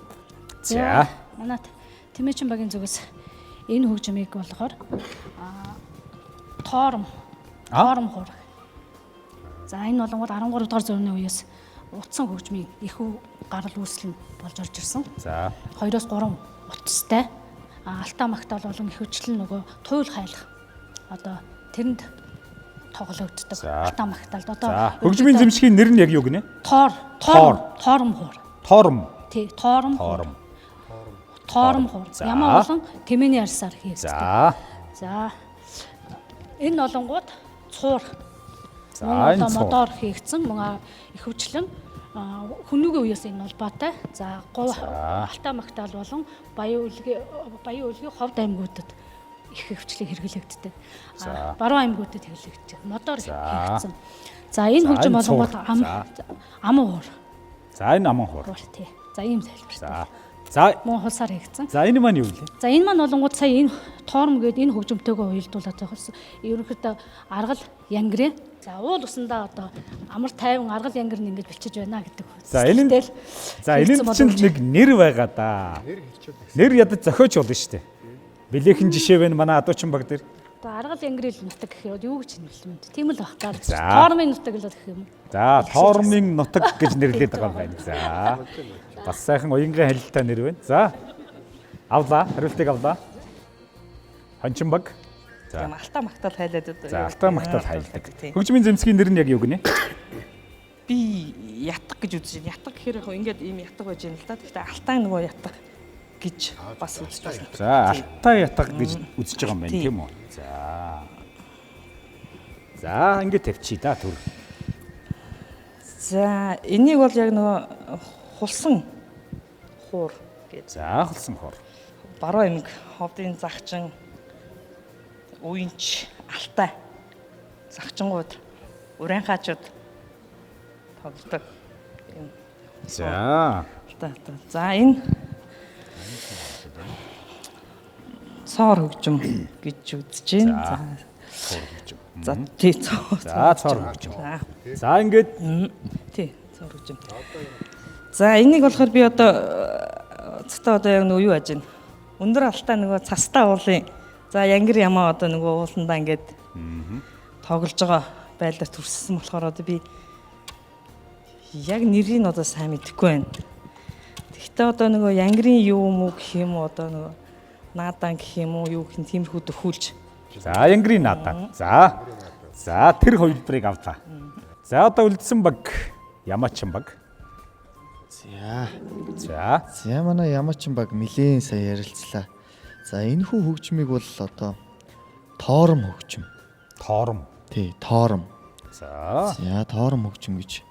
За манай Тэмээчин багийн зүгээс энэ хөгжмийг болохоор тоором хуур. За энэ болонгод 13 дугаар зууны үеэс утсан хөгжмийн ихүү гарал үүсэл нь болж орж ирсэн. За 2-3 утастай алтаа магтаал болон ихэвчлэн нөгөө туйл хайлах одоо тэрэнд тоглогддог алтаа магтаалд одоо хөгжмийн зэмсгийн нэр нь яг юу гинэ? Тоором хуур. Тий, тоором хуур. Ямаа болон тэмээний арьсаар хийгддэг. За энэ олонгууд цуур. Энэ мотор хийгдсэн мөн ихэвчлэн хүнүүгийн үеэс энэ улбаатай. За говь Алтай магтаал болон Баян Улгийн ховд аймагуудад их хөвчлийг хэрэглэгддэг. Баруун аймагуудад хэрэглэгддэг. Модоор хийгдсэн. За энэ хөгжим болгоод аман хуур. За энэ аман хуур. Тий. За ийм тайлбар. За мөн хулсаар хийгдсэн. За энэ маань юу вэ? За энэ маань болонгууд сая энэ тоорм гээд энэ хөгжимтэйгээ уялдуулаад байгаас ерөнхийдөө аргал янгирээ. За уул усандаа одоо амар тайван аргал янгир нь ингэж бичиж байна гэдэг. За энэ чинь нэг нэр байгаа да. Нэр ядаж зохиож болно шүү дээ. Билээхэн жишээ байна манай Адуучин баг дээр. Одоо аргал янгирэл нутаг гэхээр юу гэж нэрлэх юм бэ? Тийм л баг. Тоормын нутаг л гэх юм. За тоормын нутаг гэж нэрлэдэг байгаа юм байна. За бас сайхан уянгийн харилцаа нэр байна. За авлаа, хариултыг авлаа. Хончин баг. За Алтай магтаал хайлаад одоо. За Алтай магтаал хайлдаг. Хөгжмийн зэмсгийн нэр нь яг юу гинэ? Би ятг гэж үзэж байна. Ятг гэхээр яг ингээд ийм ятг байж юм л да. Гэхдээ Алтай нөгөө ятг гэж бас үзэж байна. За Алтай ятг гэж үзэж байгаа юм байна тийм үү? За ингээд тавьчий да түр. За энийг бол яг нөгөө хулсан хуур гэж. За хулсан хуур. Баруун аймаг ховдын загчин уянч Алтай загчингууд урайхаачууд тоглодог. За за энэ цоор хөгжим гэж үзэж байна. За тий цоор. За цоор хөгжим. За ингээд тий цоор хөгжим. За энийг болохоор би одоо цэцтэй одоо яг нөгөө юу яаж байна? Өндөр Алтай нөгөө цастай уулын за янгир ямаа одоо нөгөө ууландаа ингээд тоглож байгаа байлаар төрсөн болохоор одоо би яг нэрийг одоо сайн мэдэхгүй байна. Гэхдээ одоо нөгөө янгирын юу юм уу гэх юм уу одоо нөгөө наадан гэх юм уу юу гэх юм тиймэрхүү төхүүлж. За янгирын наадан. За тэр хувилбарыг авлаа. За одоо үлдсэн баг Ямаачин баг. За манай Ямаачин баг нэлээд сайн ярилцлаа. За энэ хүү хөгжмийг бол одоо тоором хөгжим. Тоором. Тий, тоором. За тоором хөгжим гэж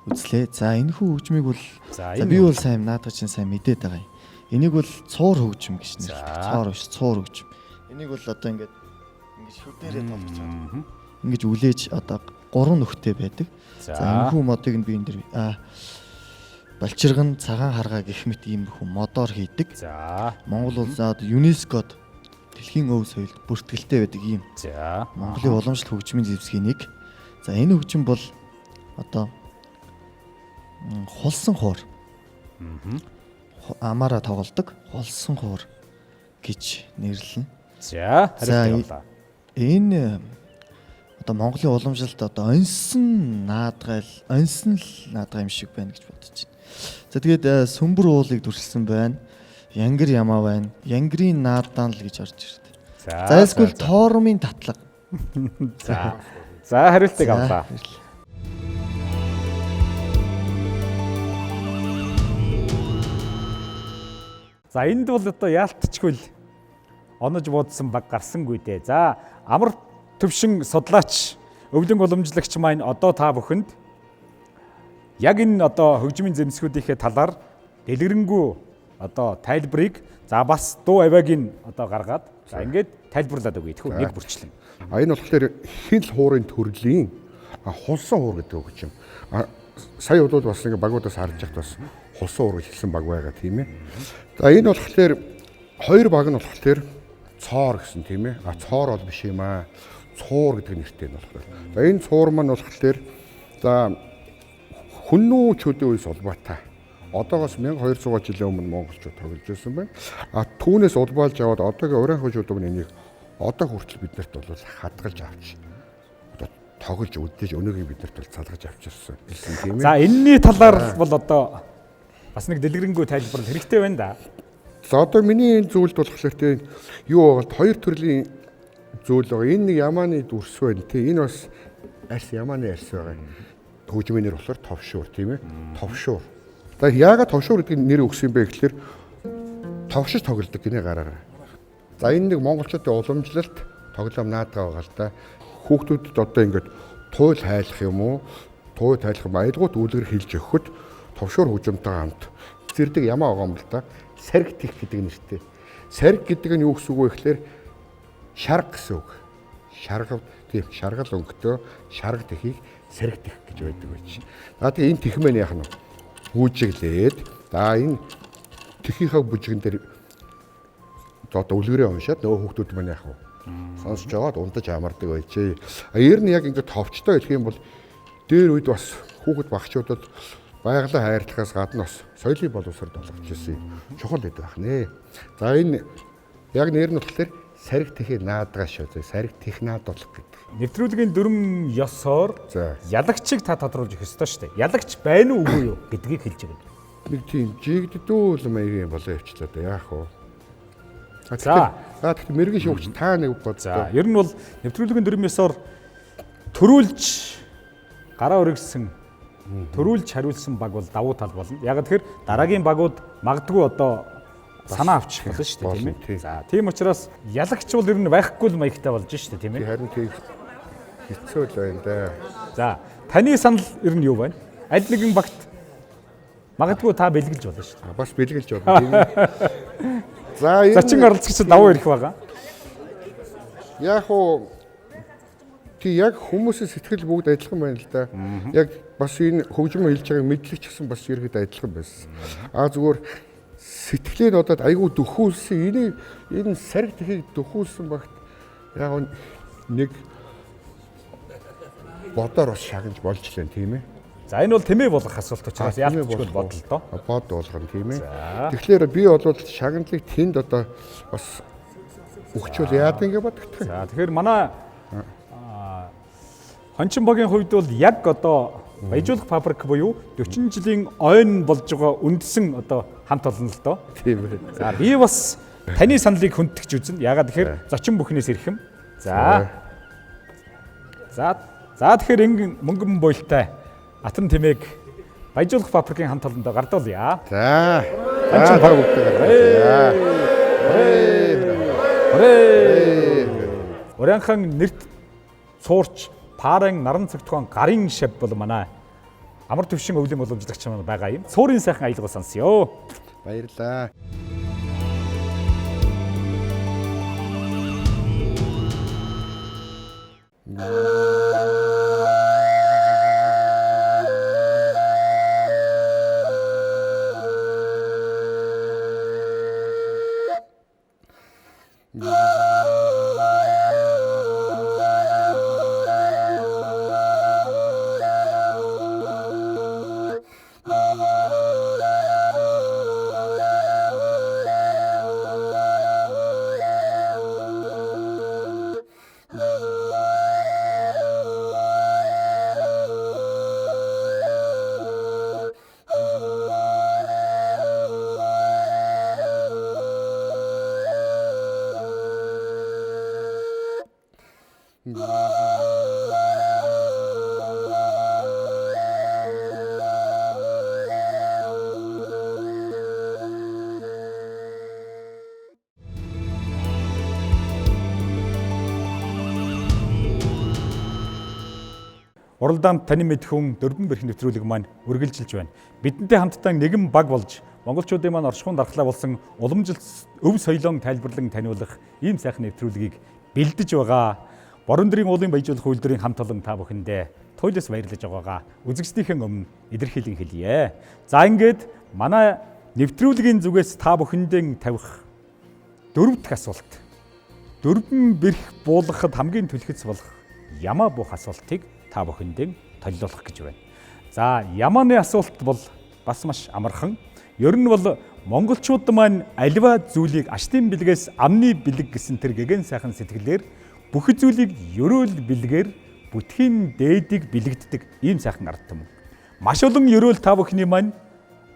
үзлээ. За энэ хүү хөгжмийг бол би бол сайн наадах чинь сайн мэдээд байгаа юм. Энийг бол цуур хөгжим гэж нэрлэдэг. Цоор биш, цуур хөгжим. Энийг бол одоо ингэж шүднэрээ тоглож байгаа. Ингэж үлээж одоо 3 нөхтэй байдаг. За энэ хүү модыг нь би энэ дэр балчирган цагаан харгаа гэх мэт ийм хүү модоор хийдэг. За Монгол улс ЮНЕСКОд дэлхийн өв соёлд бүртгэлтэй байдаг ийм. За Монголын уламжлалт хөгжмийн зэвсгийн нэг. За энэ хөгжим бол одоо хулсан хуур. Амаараа тоглодог хулсан хуур гэж нэрлэнэ. За хариултаа. Энэ одоо Монголын уламжлалт одоо онсон наадгай юм шиг байна гэж бодож байна. За тэгээд сүмбэр уулыг дүрслсэн байна. Янгир ямаа байна. Янгирын наадан л гэж орж ирдэг. За эсвэл тоормын татлаг. За хариултыг авлаа. За энд бол одоо яалтчгүй л онож буудсан баг гарсангүй дээ. За амар төвшин судлаач өвлөн уламжлагч маань одоо та бүхэнд яг энэ одоо хөгжмийн зэмсгүүдийнхээ талаар дэлгэрэнгүй одоо тайлбарыг за бас дуу авиагийн одоо гаргаад за ингээд тайлбарлаад өгье тэхүү нэг бүрчлэн. Энэ болохоор хил хуурын төрлийн хулсан хуур гэдэг хөгжим. Сая удаад бас ингээ багуудаас харж яхад бас хулсан хуур хэлсэн баг байгаа тийм ээ. За энэ болохоор хоёр баг нь болохоор цоор гэсэн тийм ээ. Цоор бол биш юм аа. Цуур гэдэг нэртэй нь болохоор. За энэ цуур маань болохоор за хүннүүчүүдийн үеэс улбаатай. Одоогоос 1200 жилийн өмнө монголчууд тоглож байсан байна. Түүнээс улбаалж аваад одоогийн урайхуучууд өмнө энийг одоо хүртэл биднэрт бол хадгалж авч одоо тоглож үдээж өнөөгийн биднэрт бол залгаж авчихсан тийм ээ. За энэний талаар бол одоо бас нэг дэлгэрэнгүй тайлбар хэрэгтэй байна да. За одоо миний энэ зүйлд болохоор тийм юу байгаа хоёр төрлийн зүйл байгаа. Энэ нэг ямааны дүрс байна тийм. Энэ бас арьс ямааны арьс байгаа. Хөгжмийн нэр болохоор товшуур тийм ээ. Товшуур. За яагаад товшуур гэдэг нэр өгсөн бэ гэхээр товшиж тоглодог гинэ гараараа. За энэ нэг монголчуудын уламжлалт тоглоом наадгаа байгаа л да. Хүүхдүүдэд одоо ингээд туйл хайлах юм уу? Туйл хайлах аялгууд үлгэр хэлж өгөхөд товшуур хөгжимтойгоо хамт зэрдэг ямаа байгаа юм л да. Сарг тих гэдэг нэртэй. Сарг гэдэг нь юу гэсэн үг вэ гэхээр шарга гэсэн үг. Шаргал тийм шаргал өнгөтэй шарга тихийг сарг тих гэж байдаг байж. За тэгээ энэ тих мэн яах нь үүжиглээд энэ тихийнхаа бүжгэн дээр одоо үлгэрээ уншаад нөгөө хүүхдүүд маань яах вэ? Сонсож жагаад ундаж амардаг байжээ. Ер нь яг ингээд товчтой хэлэх юм бол дээр үед бас хүүхэд багчуудад байгалаа хайрлахаас гадна бас соёлын боловсрол болгож ирсэн чухал гэдэг байх нэ. За энэ яг нэр нь болохоор сарг тихий наадгаа шүү. Сарг тих наадуулах гэдэг. Нэвтрүүлгийн дүрм ёсоор ялагчийг та тодруулж өгөх ёстой шүү дээ. Ялагч байна уу үгүй юу гэдгийг хэлж байгаа. Нэг тийм жигддүүл маягийн болоо явчлаа да яах вэ? За тэгэхээр мэрэгэн шүүгч та нэг бод. За ер нь бол нэвтрүүлгийн дүрм ёсоор төрүүлж гараа өргөсөн төрүүлж хариулсан баг бол давуу тал болно. Яг тэгэхээр дараагийн багууд магадгүй одоо санаа авчих болно шүү дээ тийм ээ. За тийм учраас ялагч бол ер нь байхгүй л маягтай болж шүү дээ тийм ээ. Харин тийм хэцүү л байна да. За таны санал ер нь юу байна? Аль нэгэн багт магадгүй та бэлгэлж болно шүү дээ. Бас бэлгэлж болно тийм ээ. За зачин оролцогчид давуу ирэх байгаа. Яг уу яг хүмүүсийн сэтгэл бүгд адилхан байна л да. Яг бас энэ хөгжим хэлж байгааг мэдлэг ч гэсэн бас ерхэд адилхан байсан. Зүгээр сэтгэлээ одоод айгүй дөхүүлсэн энэ сарг тхийг дөхүүлсэн багт яг нэг бодоор бас шагнаж болж лээ тийм ээ. За энэ бол тэмээ болгох асуулт учраас яалтчгүй бодол доо. Бод болгоно тийм ээ. Тэгэхээр би бол шагналыг тэнд одоо бас өгчүүл яад ингэ боддог. За тэгэхээр манай Хончин богийн хувьд бол яг одоо баяжуулах фабрик буюу 40 жилийн ойн болж байгаа үндсэн одоо хамт олон л доо. Тийм ээ. За би бас таны саналыг хүндэтгч үзнэ. Ягаад тэгэхээр зочин бүхнээс ирэх юм. За тэгэхээр ингэ мөнгөн буйлтай Атан Тэмээг баяжуулах фабрикийн хамт олондоо гардуулъя. За. Та Орянхан нэрт цуурч Пааран наран цагтгаан гарын шав бол манай амар төвшин өвлийн уламжлагч маань байгаа юм. Суурийн сайхан аялал сонсё. Баярлалаа. Уралдаанд таны мэдхүүн дөрвөн бэрх нэвтрүүлэг маань үргэлжилж байна. Бидэнтэй хамтдаа нэгэн баг болж монголчуудын маань оршихуун дархлаа болсон уламжилт өв соёлон тайлбарлан таниулах ийм сайхан нэвтрүүлгийг бэлдэж байгаа. Борон дэрийн уулын баяжуулах үйлдвэрийн хамт олон та бүхэндээ туйлаас баярлаж байгаагаа үзэгчдийн өмнө илэрхийлэн хэлье. За ингээд манай нэвтрүүлгийн зүгээс та бүхэндээ тавих дөрөв дахь асуулт. Дөрвөн бэрх буулгахад хамгийн түлхэц болох ямаа бух асуултыг та бүхэндээ толиулах гэж байна. За ямааны асуулт бол бас маш амархан. Ер нь бол монголчууд маань аливаа зүйлийг аштын бэлгээс амны бэлэг гэсэн тэр гэгэн сайхан сэтгэлээр бүх зүйлийг ерөөл бэлгээр бүтхийн дээдийг бэлэгддэг ийм сайхан ард түмэн. Маш олон ерөөл та бүхний маань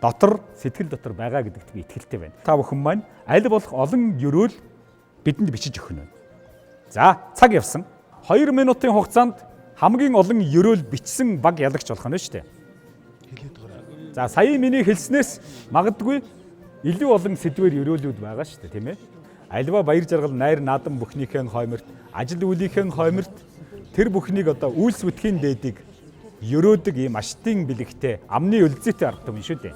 дотор сэтгэл дотор байгаа гэдэгт би итгэлтэй байна. Та бүхэн маань аль болох олон ерөөл бидэнд бичиж өгөх нь. За цаг явсан. 2 минутын хугацаанд хамгийн олон ерөөл бичсэн баг ялагч болох нь шүү дээ. За сая миний хэлснээс магадгүй илүү олон сэдвээр ерөөлүүд байгаа шүү дээ, тийм ээ. Альва баяр жаргал найр наадам бүхнийхэн хойморт, ажил үйлийнхэн хойморт тэр бүхнийг одоо үйлс бүтхийн дээдийг ерөөдөг ийм аштын бэлэгтэй амны өлзийтэй арга түмэн шүү дээ.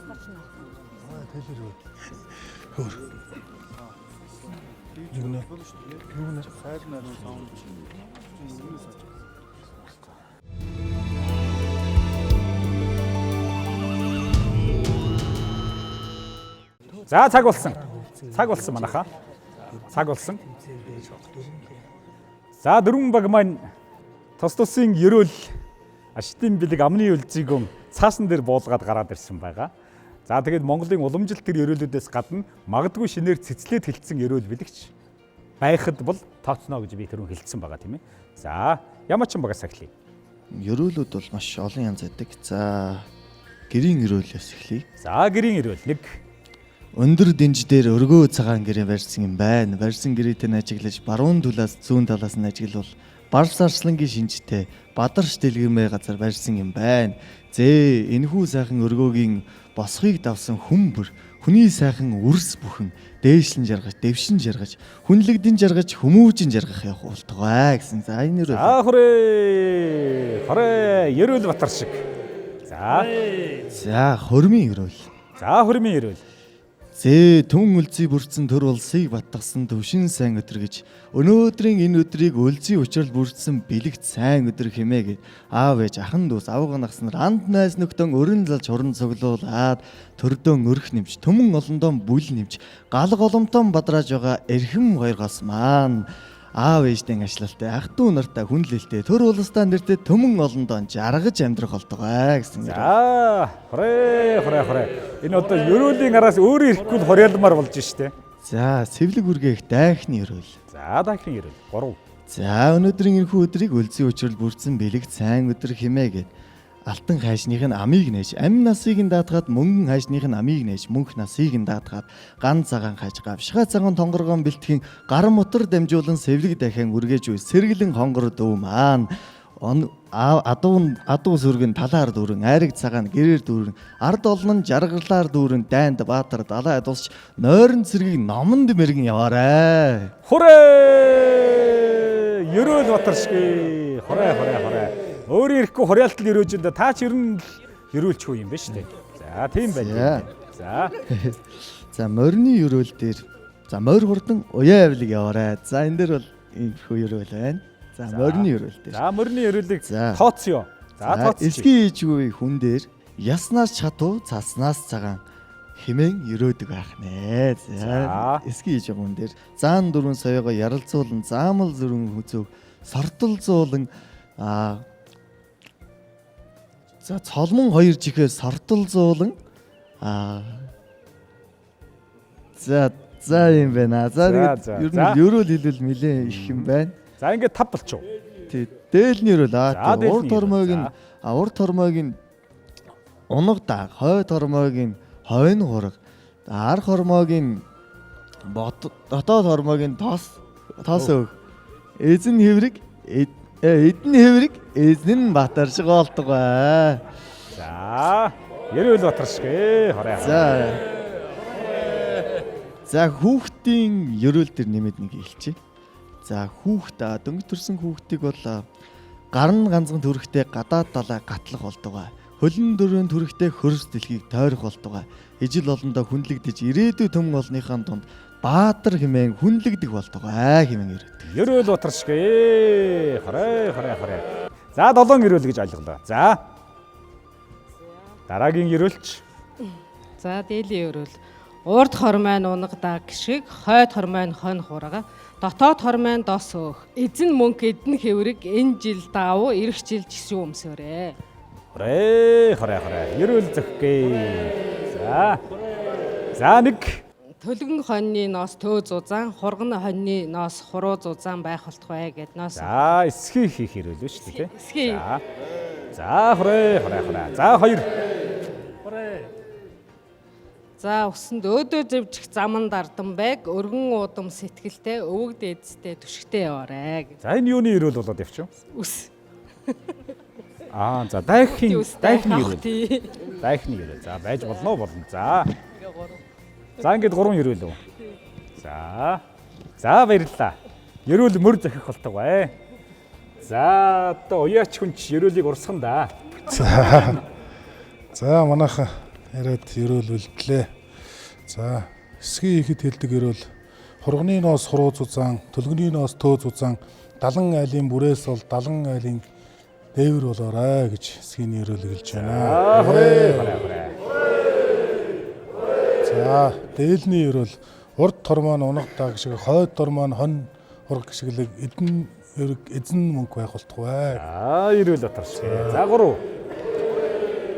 За цаг болсон. Цаг болсон манайхаа. Цаг болсон. За дөрвөн баг маань тус тусын ерөөл аштын бэлэг амны өлзийг цаасан дээр буулгаад гараад ирсэн байгаа. За тэгээд Монголын уламжлалт төр ерөөлүүдээс гадна магадгүй шинээр цэцлээд хилцсэн ерөөл бэлэгч байхад бол тооцно гэж би тэрүүн хэлсэн байгаа тийм ээ. За ямар ч багаас эхлэе. Ерөөлүүд бол маш олон янз байдаг. За гэрийн ерөөлөөс эхлэе. За гэрийн ерөөл 1. Өндөр дэнж дээр өргөө цагаан гэрээ барьсан юм байна. Барьсан гэрээтэй нь ажиглаж баруун талаас зүүн талаас нь ажиглал Барс арслангийн шинжтэй Бадарш дэлгэрмээ газар барьсан юм байна. Зээ энэхүү сайхан өргөөгийн босхийг давсан хүмбэр хүний сайхан үрс бүхэн дээшлэн жаргаж, дэвшин жаргаж, хүнлэгдэн жаргаж, хүмүүжин жаргах явах болтугай гэсэн. За энэ ерөөл. За хорой ерөөл батар шиг. За хормын ерөөл. За хормын ерөөл. Зээ түн үлзий бүрдсэн төр улсыг батгасан төвшин сайн өдөр гэж өнөөдрийн энэ өдрийг үлзий учрал бүрдсэн бэлэгт сайн өдөр хэмээгээд аав ээж ахан дүүс авга нагс нар анд найс нөхдөн өрн залж хуран цуглуулад төрдөн өрх нэмж төмөн олондон бүл нэмж гал голомтон бадрааж байгаа эрхэм хоёргоос маань аав ээждийн ашлалтай ах トゥ нартай хүнлэлтэй төр улстай нэртэй төмөн олондон жаргаж амьдрах болтугай гэсэн. За хорой. Энэ одоо ерөөлийн араас өөрөө ирэхгүй хорьялмаар болж штэ. За цэвлэг үргээх дайхны ерөөл. За дайхны ерөөл 3. За өнөөдрийн энэхүү өдрийг үлзий учрал бүрдсэн бэлэгт сайн өдөр хэмээгээд алтан хайшных нь амийг нээж, амь насыг нь даатгаад мөнгөн хайшных нь амийг нээж, мөнх насыг нь даатгаад ган цагаан хаж гавшгаа цагаан тонгоргон бэлтгэн гар мотор дамжуулан сэвлэг дахин үргэж үе сэргэлэн хонгор дүү маань адуу сүргэн талаар дүүрэн айраг цагаан гэрээр дүүрэн ард олон нь жаргалаар дүүрэн дайнд баатар далай дусч нойрон цэргийг номонд мэргэн яваарай. Хүрээ! Ерөөл батаршгүй. Хорой. Өөрөө ирэхгүй хорьяалтал ерөөжөнд та ч ер нь ерөөлчихгүй юм байна шүү дээ. За тийм байна. За морины ерөөл дээр за морь хурдан уяа авлиг яваарай. За энэ дээр бол иймэрхүү ерөөл байна. За морины ерөөл дээр. За морины ерөөлийг тооцъё. За тооцъё. Эсгийн ээжгүй хүн дээр яснаас чатуу цаснаас цагаан хэмээн ерөөдөг ах нэ. За эсгийн ээж хүн дээр заан дөрвөн соёогоо яралцуулан заамал зүрэн хүзөв сортол зуулан за цолмон хоёр жихээ сортол зуулан за юм байна. За ер нь ерөөл хэлвэл нэлээ их юм байна. За ингээд 5 болчихоо. Тий. Дээлний ерөөл урд хормойг нь унаг дааг, хойд хормойг нь хойно хураг, ар хормойг нь дотоод хормойг нь тос өг. Эзэн хэврэг эдэн хэврэг эзэн батар шиг болдог бай. За ерөөл батаршгүй хорой. За хүүхдийн ерөөл төр нэмээд нэг хэлчихье. За хүүхд дөнгөж төрсэн хүүхдийг бол гар нь ганцхан төрхтэй гадаад далай гатлах болдог бай. Хөлн дөрөв төрхтэй хөрс дэлхийг тойрох болдог бай. Ижил олондоо хүнлэгдэж ирээдүйн төмөн олныхаа дунд баатар хэмээн хүнлэгдэх болдог бай хэмээн ирээд. Ерөөл батаршгүй. Хорой. За 7 ерөөл гэж ойлголоо. За дараагийн ерөөлч. За дээлийн ерөөл. Урд хормойн унагдаг шиг хойд хормойн хон хурага дотоод хормойн дос өөх эзэн мөнх эдэн хэврэг энэ жил даав ирэх жил жишүүн өмсөөрэй. Хорой. Ерөөл зөхгөө. За нэг төлгөн хоньны ноос төө зузаан хурган хоньны ноос хуруу зузаан байх болтугай гэд ноос. За эсхий хийх ерөөл шүү дээ. Эсхий. За хорой. За 2. За өсөнд өөдөө зэвжих заман дардан байг өргөн уудам сэтгэлтэй өвөг дээдстэй түшигтэй яваарай. За энэ юуны ерөөл болоод явчих вэ? Үс. За дайхны ерөөл. Дайхны ерөөл. За байж болно. За ингээд 3 ерөөл үү. За баярлалаа. Ерөөл мөр захих болдог бай. За одоо уяач хүн ч ерөөлийг урсган да. За манайхан яриад ерөөл үлдлээ. За эсгийн ихэд хэлдэг ерөөл хурганы ноос хуруу зузаан, төлгөний ноос төө зузаан, далан айлын бүрээс бол далан айлын дээвэр болоорой гэж эсгийн ерөөл хэлж байна. За дээлний ерөөл урд тор маань унагтаа гişиг, хойд тор маань хон хург гişиглэг эзэн мөнгө байх болтугай. Ерөөл дотор шиг. За 3.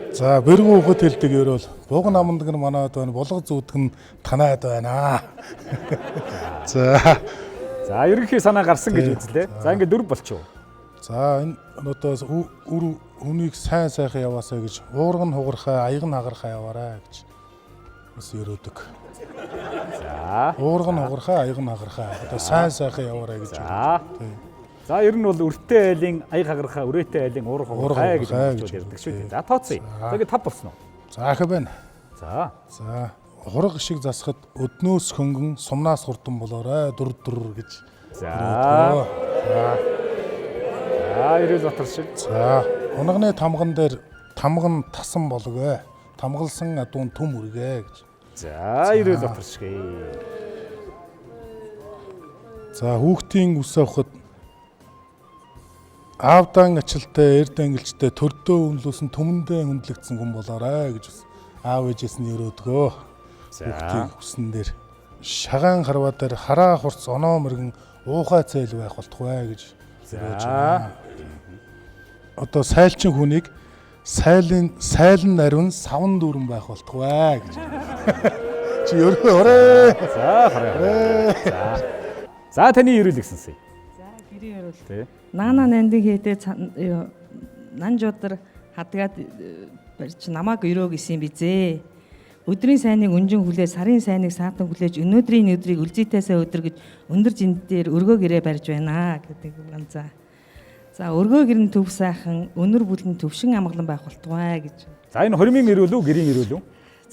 За бэргүү хот хэлдэг ерөөл буг намдаг нь манайд байна, булга зүүдг нь танайд байна. За ерөнхий санаа гарсан гэж үзлээ. За ингээд 4 болчихоо. За энэ одоос үр хүнийг сайн сайхан яваасаа гэж уург нь хугархаа, аяг нь хагархаа яваарай гэж бас ерөөдөг. За уург нь хугархаа, аяг нь хагархаа. Одоо сайн сайхан яваарай гэж. За ер нь бол өртөө айлын аяг хагархаа, үрээтэй айлын уург хугархаа гэж ярьдаг шүү дээ. За тооцъё. За ингээд 5 болсон уу? За ахаа байна. За хураг шиг засахад өднөөс хөнгөн сумнаас хурдан болоорой дүр гэж. За ерөөл дотор шиг. За унагны тамган дээр тамган тасан болгоо. Тамгалсан адуун төм үргээ гэж. За ерөөл дотор шиг. За хүүхдийн ус авахд аавдан ачилтай, эрд ангилчтай төрдөө үнлүүлсэн төмөндөө хөндлөгдсөн хүн болоорой гэж аав ээжээс нь өрөөдгөө. Хүүхдийн хүсэн дээр шагаан харваа дээр хараа хурц оноо мөргөн уухай цайл байх болтугай гэж өрөөж байна. Одоо сайлчин хүнийг сайлын нариун савн дүүрэн байх болтугай гэж. Чи өрөө орой. За таны ерөөл гисэнсэй. За гэрийн ерөөл. Наана нандин хийдэ нанжуудар хадгаад барьж намааг өрөө гисэн бизээ. Өдрийн сайныг өнжин хүлээж, сарын сайныг саатан хүлээж, өнөөдрийн өдрийг үлзийтэйсээ өдөр гэж өндөр жиндээр өргөө гэрээ барьж байна гэдэг юм. За өргөө гэрэн төв сайхан, өнөр бүлэн төвшин амгалан байх болтугай гэж. За энэ хоримын ерөөл үү, гэрийн ерөөл үү?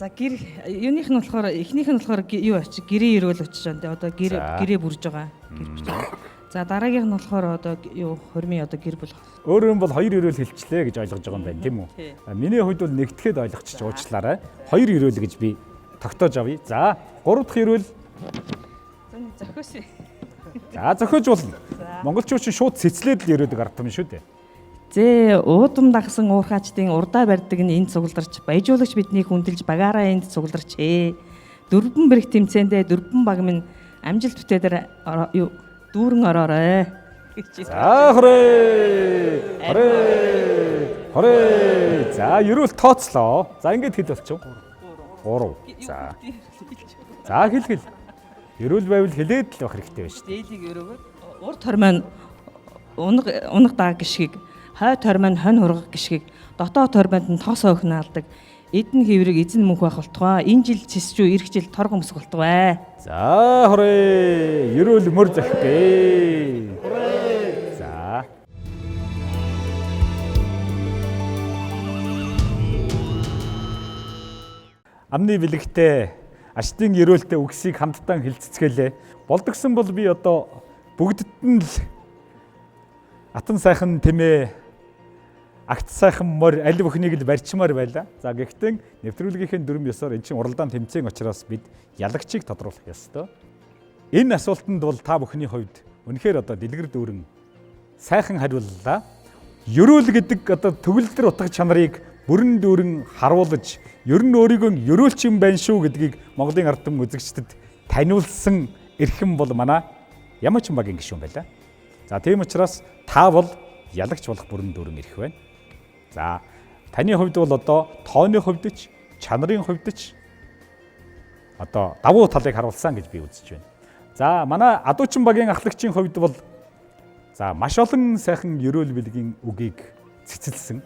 За гэр юуных нь болохоор эхнийх нь болохоор юу очиж гэрийн ерөөл очиж байна. Одоо гэрээ бүрж байгаа. За дараагийнх нь болохоор одоо юу хормын одоо гэр бүл. Өөрөөр нь бол 2 ерөөл хэлчлээ гэж ойлгож байгаа юм байна тийм үү? Миний хувьд бол нэгтгэхэд ойлгочих уучлаарай. 2 ерөөл гэж би тогтоож авъя. За 3 дахь ерөөл. Зохиос. За зохиож болно. Монголчууд чинь шууд цэцлээд л ерөөдөг арга юм шүү дээ. Зээ уудам дагсан уурхаачдын урдаа барьдаг нь энд цугларч, баяжуулагч биднийг хүндэлж багаараа энд цугларч ээ. Дөрвөн бэрх тэмцээндээ дөрвөн баг минь амжилт бүтээдэр юу дүүрэн ороорой. За хорой. За ерөөл тооцлоо. За ингээд хэд болчих вэ? 3. За хэл. Ерөөл байвал хэлээд л байх хэрэгтэй байна шүү дээ. Дээлийг өрөөгөө урд хормойн унаг даг гიშгийг, хойд хормойн хонь хургах гიშгийг, дотоод хормойнд нь тоос охин алдаг. Эдэн хэврэг эзэн мөнх байх болтугай. Энэ жил цэсчүү эх жил торгон өсөх болтугай. За хорой. Ерөөл мөр захихгүй. За. Амны бэлэгтэй аштын ерөөлтэй үгсийг хамтдаа хэлцэцгэлээ. Болдгсон бол би одоо бүгдд нь л атан сайхан тэмээ агт сайхан морь аль бүхнийг л барьчмаар байлаа. За гэхдээ нэвтрүүлгийнхээ дүрм ёсоор эн чинь уралдаан тэмцээн учраас бид ялагчийг тодруулах ёстой. Энэ асуултанд бол та бүхний хувьд үнэхээр одоо дэлгэр дүүрэн сайхан хариуллаа. Ерөөл гэдэг одоо төгөлдөр утга чанарыг бүрэн дүүрэн харуулж ер нь өөрийгөө ерөөлч юм байна шүү гэдгийг Монголын ард түмэн үзэгчдэд таниулсан эрхэм бол манай Ямаачин багийн гишүүн байлаа. За тийм учраас та бол ялагч болох бүрэн дүүрэн ирэх байна. За таны хувьд бол одоо тооны хувьд ч чанарын хувьд ч одоо давуу талыг харуулсан гэж би үзэж байна. За манай Адуучин багийн ахлагчийн хувьд бол за маш олон сайхан ерөөл бэлгийн үгийг цэцэлсэн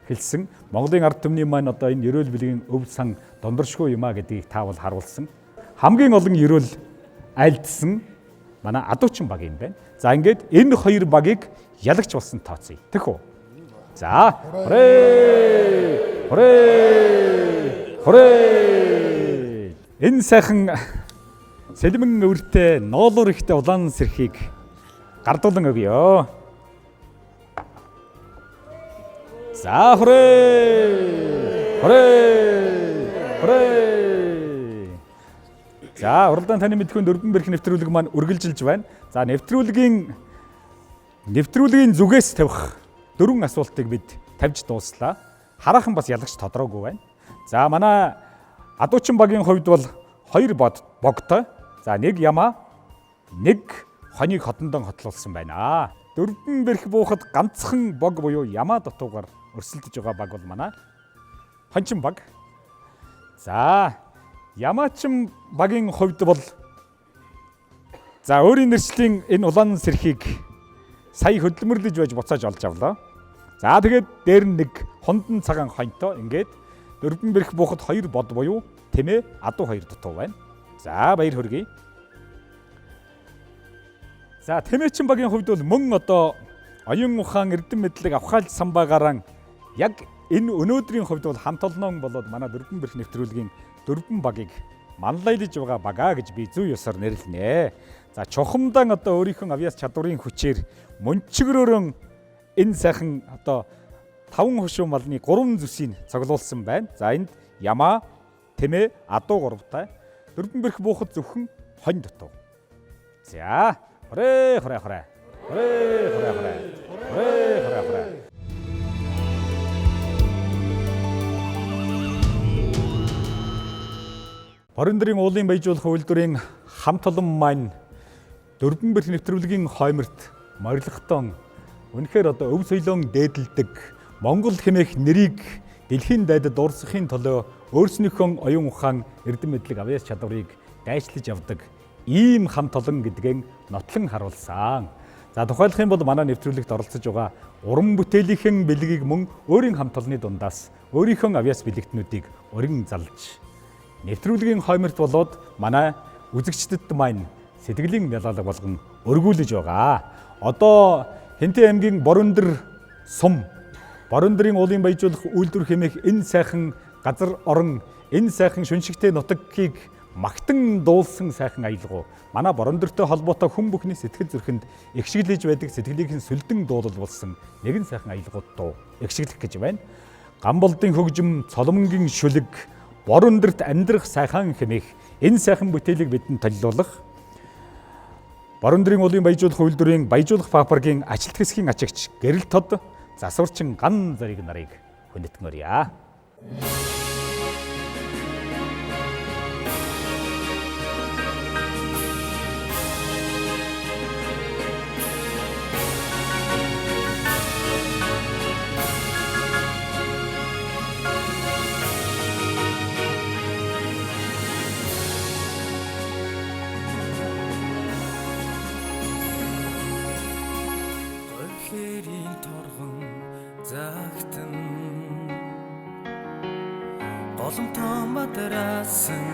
хэлсэн. Монголын ард түмний маань одоо энэ ерөөл бэлгийн өв сан дондоршгүй юм а гэдгийг та бол харуулсан. Хамгийн олон ерөөл альдсан манай Адуучин баг юм байна. За ингээд энэ хоёр багийг ялагч болсон тооцъё. Тэг үү? За хорой. Энэ сайхан сэлмэн өртөө ноолуур ихтэй улаан сэрхийг гардуулан өгье. За хүрээ. За уралдаан таны мэдхүйн дөрвөн бэрх нэвтрүүлэг маань үргэлжилж байна. За нэвтрүүлгийн зүгээс тавих дөрвөн асуултыг бид тавьж дууслаа. Хараахан бас ялагч тодорхойгүй байна. За манай Адуучин багийн хувьд бол 2 богтой. За 1 ямаа, 1 хоньыг хотондон хотлуулсан байна. Дөрвөн бэрх буухад ганцхан бог буюу ямаа дутуугаар өрсөлдөж байгаа баг бол манай хончин баг. За ямаачин багийн хувьд бол за өөрийн нэршлийн энэ улаан сэрхийг сая хөдөлмөрлөж байж буцааж олж авлаа. За тэгээд дээр нь 1 хондан цагаан хоньтой ингээд дөрвөн бэрх буухад 2 бод буюу тэмээ адуу 2 дутуу байна. За баяр хүргэе. За тэмээчин багийн хувьд бол мөн одоо оюун ухаан эрдэм мэдлэг авхаалж самбаагараа яг энэ өнөөдрийн хувьд бол хамт олноо болоод манай дөрвөн бэрх нэвтрүүлгийн дөрвөн багийг манлайлж байгаа багаа гэж би зүй ёсоор нэрлэнэ. За чухамдан одоо өөрийнхөө авьяас чадварын хүчээр мөнчгөрөөрөн энэ сайхан одоо 5 хушуу малны 3 зүсийг цуглуулсан байна. За энд ямаа, тэмээ, адуу 3-тай. Дөрвөн бэрх буухад зөвхөн хонь дутуу. За хүрээ. Борон дэрийн уулын баяжуулах үйлдвэрийн хамт олон маань дөрвөн бэрх нэвтрүүлгийн хойморт морилготон үнэхээр одоо өв соёлон дээдэлдэг Монгол хэмээх нэрийг дэлхийн дайдад дуурсахын төлөө өөрснийхөө оюун ухаан эрдэм мэдлэг авьяас чадварыг дайчлаж явдаг ийм хамт олон гэдгийг нотлон харуулсан. За тухайлах юм бол манай нэвтрүүлэгт оролцож байгаа уран бүтээлийнхэн бэлгийг мөн өөрийн хамт олонны дундаас өөрийнхөө авьяас бэлэгтнүүдийг өргөн залж нэвтрүүлгийн хойморт болоод манай үзэгчдэд маань сэтгэлийн мялалга болгон өргүүлж байгаа. Одоо Хэнтэй аймгийн Борон дэрийн уулын баяжуулах үйлдвэр хэмээх энэ сайхан газар орон энэ сайхан шүншигтэй нутгийг магтан дуулсан сайхан аялгау манай Борон дэртэй холбоотой хүн бүхний сэтгэл зүрхэнд эгшиглэж байдаг сэтгэлийнхэн сүлдэн дуулал болсон нэгэн сайхан аялгауд дуу эгшиглэх гэж байна. Гамболдын хөгжим, цоломонгийн шүлэг, Борон дэрт амьдрах сайхан хэмээх энэ сайхан бүтээлийг бидэнд толилуулах Борон дэрийн уулын баяжуулах үйлдвэрийн баяжуулах фабрикийн ажилт хэсгийн ачаагч Гэрэл Тод засварчин ган зарыг нарыг хүндэтгэмээрье. Голомтон матрасан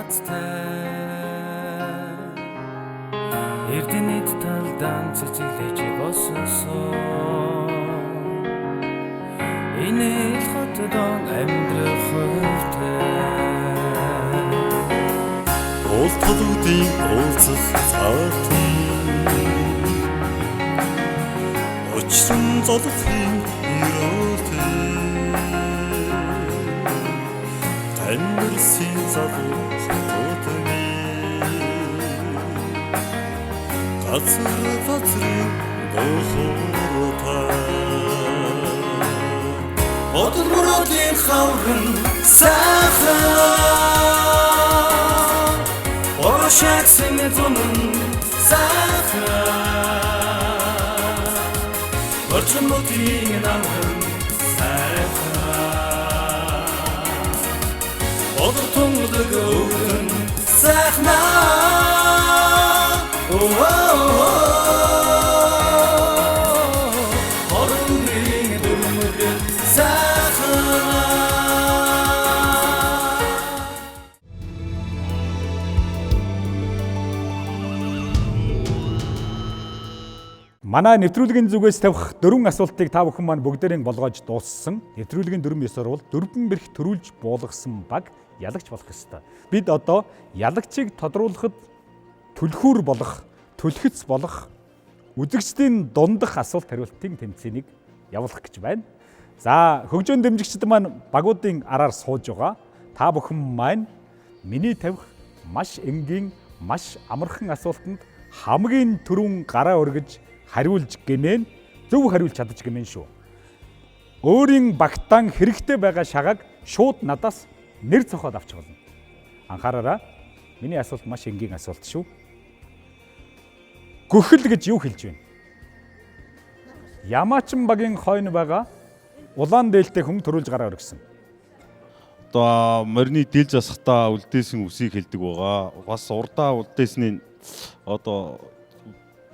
азтай Эрдэнэт талдан цэцэглэж боссон Энэ л хотдон амьдрах хувьтай Уулталуудын уулзах цаатан Очсон золохын өрөөтэй Амьдсан залуу хотоодны газрын дохоротой Одурмөрөдийн хаврын сайхан Орошаксын зунын сайхан Орчмодын намхан сайхан Одор тунгадаг өвдөн сайхнаа Орон дэрийн дөрмөг сайхнаа Манай нэвтрүүлгийн зүгээс тавих дөрвөн асуултыг та бүхэн маань бүгдээрээ болгоож дууссан. Нэвтрүүлгийн дөрвөн ёсоор бол дөрвөн бэрх төрүүлж буулгасан баг ялагч болох ёстой. Бид одоо ялагчийг тодруулахад түлхүүр болох, түлхэц болох үзэгчдийн дундах асуулт хариултын тэмцээнийг явуулах гэж байна. За хөгжөөн дэмжигчид маань багуудын араар сууж байгаа. Та бүхэн маань миний тавих маш энгийн, маш амархан асуултанд хамгийн түрүүн гараа өргөж хариулж гэмээн зөв хариулж чадаж гэмээн шүү. Өөрийн багтаан хэрэгтэй байгаа шагааг шууд надаас нэр цохоод авч болно. Анхаараарай. Миний асуулт маш энгийн асуулт шүү. Гөхөл гэж юу хэлж байна? Ямаачин багийн хойно байгаа улаан дээлтэй хүн төрүүлж гараа өргөсөн. Одоо морины дийл засахтаа үлдээсэн үсийг хэлдэг байгаа. Бас урдаа үлдээсний одоо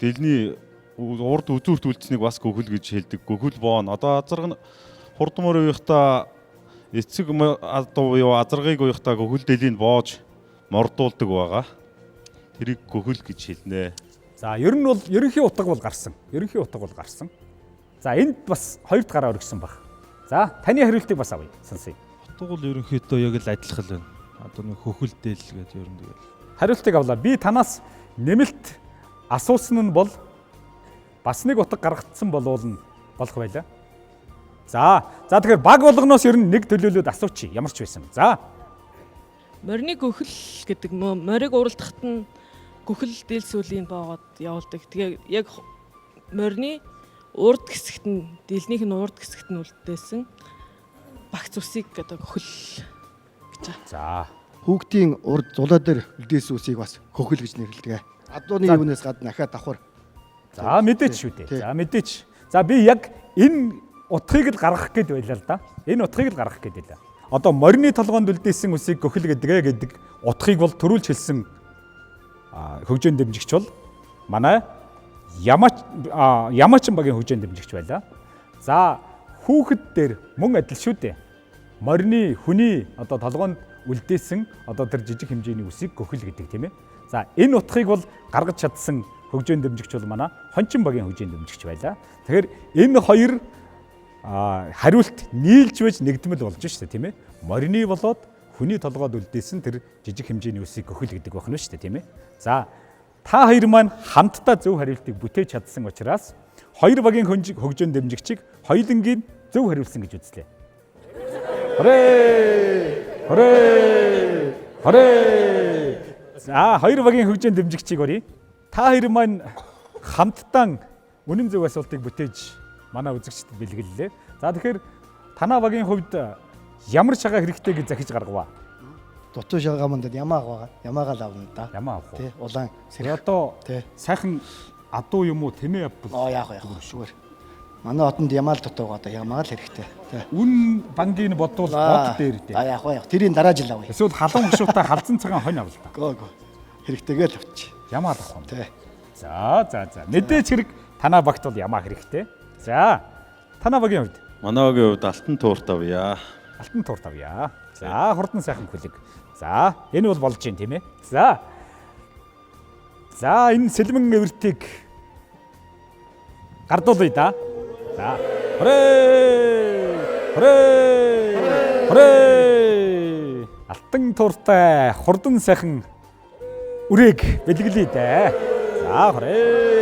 дэлний урд үзүүрт үлдсэнийг бас гөхөл гэж хэлдэг. Гөхөл боон. Одоо азарга хурдмөр уяхта эцэг одоо юу азаргыг уяхта гөхөл дэлийг боож мордуулдаг байгаа. Тэрийг гөхөл гэж хэлнэ. За ер нь бол ерөнхий утга бол гарсан. Ерөнхий утга бол гарсан. За энд бас хоёр дахь гараа өргөсөн баг. За таны хариултыг бас авъя. Сонсъё. Утга бол ерөнхийдөө яг л адилхан л байна. Одоо нэг хөхөл дээл гэдэг ер нь тэгэл. Хариултыг авлаа. Би танаас нэмэлт асуусан нь бол бас нэг утга гаргацсан болвол болох байлаа. За тэгэхээр баг болгоноос ер нь нэг төлөөлөд асуучих ямар ч байсан. За. Морины гөхөл гэдэг морийг уралдахад нь гөхөл дээл сүлийн боогод явуулдаг. Тэгээ яг морины урд хэсэгт нь дэлнийх нь урд хэсэгт нь үлдээсэн багц усыг одоо гөхөл гэж байна. За. Хүүхдийн урд зулаа дээр үлдээсэн усыг бас гөхөл гэж нэрлэдэг. Адууны юунаас гадна ахаа давхар. За мэдээч шүү дээ. За мэдээч. За би яг энэ утгыг л гаргах гээд байлаа л да. Энэ утгыг л гаргах гээд байлаа. Одоо морины толгоонд үлдээсэн усыг гөхөл гэдэг утгыг бол төрүүлж хэлсэн хөгжөөн дэмжигч бол манай Ямаачин багийн хөгжөөн дэмжигч байлаа. За хүүхэд дээр мөн адил шүү дээ. Морины хүний одоо толгоонд үлдээсэн одоо тэр жижиг хэмжээний усыг гөхөл гэдэг тийм ээ. За энэ утгыг бол гаргаж чадсан хөгжөөн дэмжигч бол манай Хончин багийн хөгжөөн дэмжигч байлаа. Тэгэхээр энэ хоёр хариулт нийлж байж нэгдмэл болж шүү дээ тийм ээ. Морины болоод хүний толгойд үлдээсэн тэр жижиг хэмжээний усыг гөхөл гэдэг байна шүү дээ тийм ээ. За та хоёр маань хамтдаа зөв хариултыг бүтээж чадсан учраас хоёр багийн хөгжөөн дэмжигчийг хоёулангийн зөв хариулсан гэж үзлээ. Хорээ! Хорээ! Хорээ! За хоёр багийн хөгжөөн дэмжигчийг оръё. Та хоёр маань хамтдаа үнэн зөв асуултыг бүтээж манай үзэгчдэд бэлгэллээ. За тэгэхээр танаа багийн хувьд ямар шагаа хэрэгтэй гэж захиж гаргаваа? Дутуу шагаа мандад ямаа байгаа. Ямаагаа л авна да. Ямаа авах уу? Тий, улаан сэрэг. Одоо сайхан адуу юм уу тэмээ авбал. Яах шүүгээр. Манай хотод ямаа л дутуу байгаа. Ямаа л хэрэгтэй. Үн бангийн бодвол бод дээр дээ. Яах вэ? Тэрийн дараа жил авъя. Эсвэл халуун гшуутаа халзан цагаан хонь авлаа. Гөө. Хэрэгтэйгээ л авчих. Ямаа авах юм. Тий. За. Мэдээч хэрэг танаа багт бол ямаа хэрэгтэй. За. Танаа багийн хувьд. Манай багийн хувьд алтан туурт авъя. Алтан туурт авъя. За, хурдан сайхан хүлэг. За, энэ бол болж байна тийм ээ. За. За, энэ сэлмэн эвэртийг гардуулъя да. За. Хорээ! Алтан тууртай хурдан сайхан үрээг бэлгэлээ да. За, хорээ!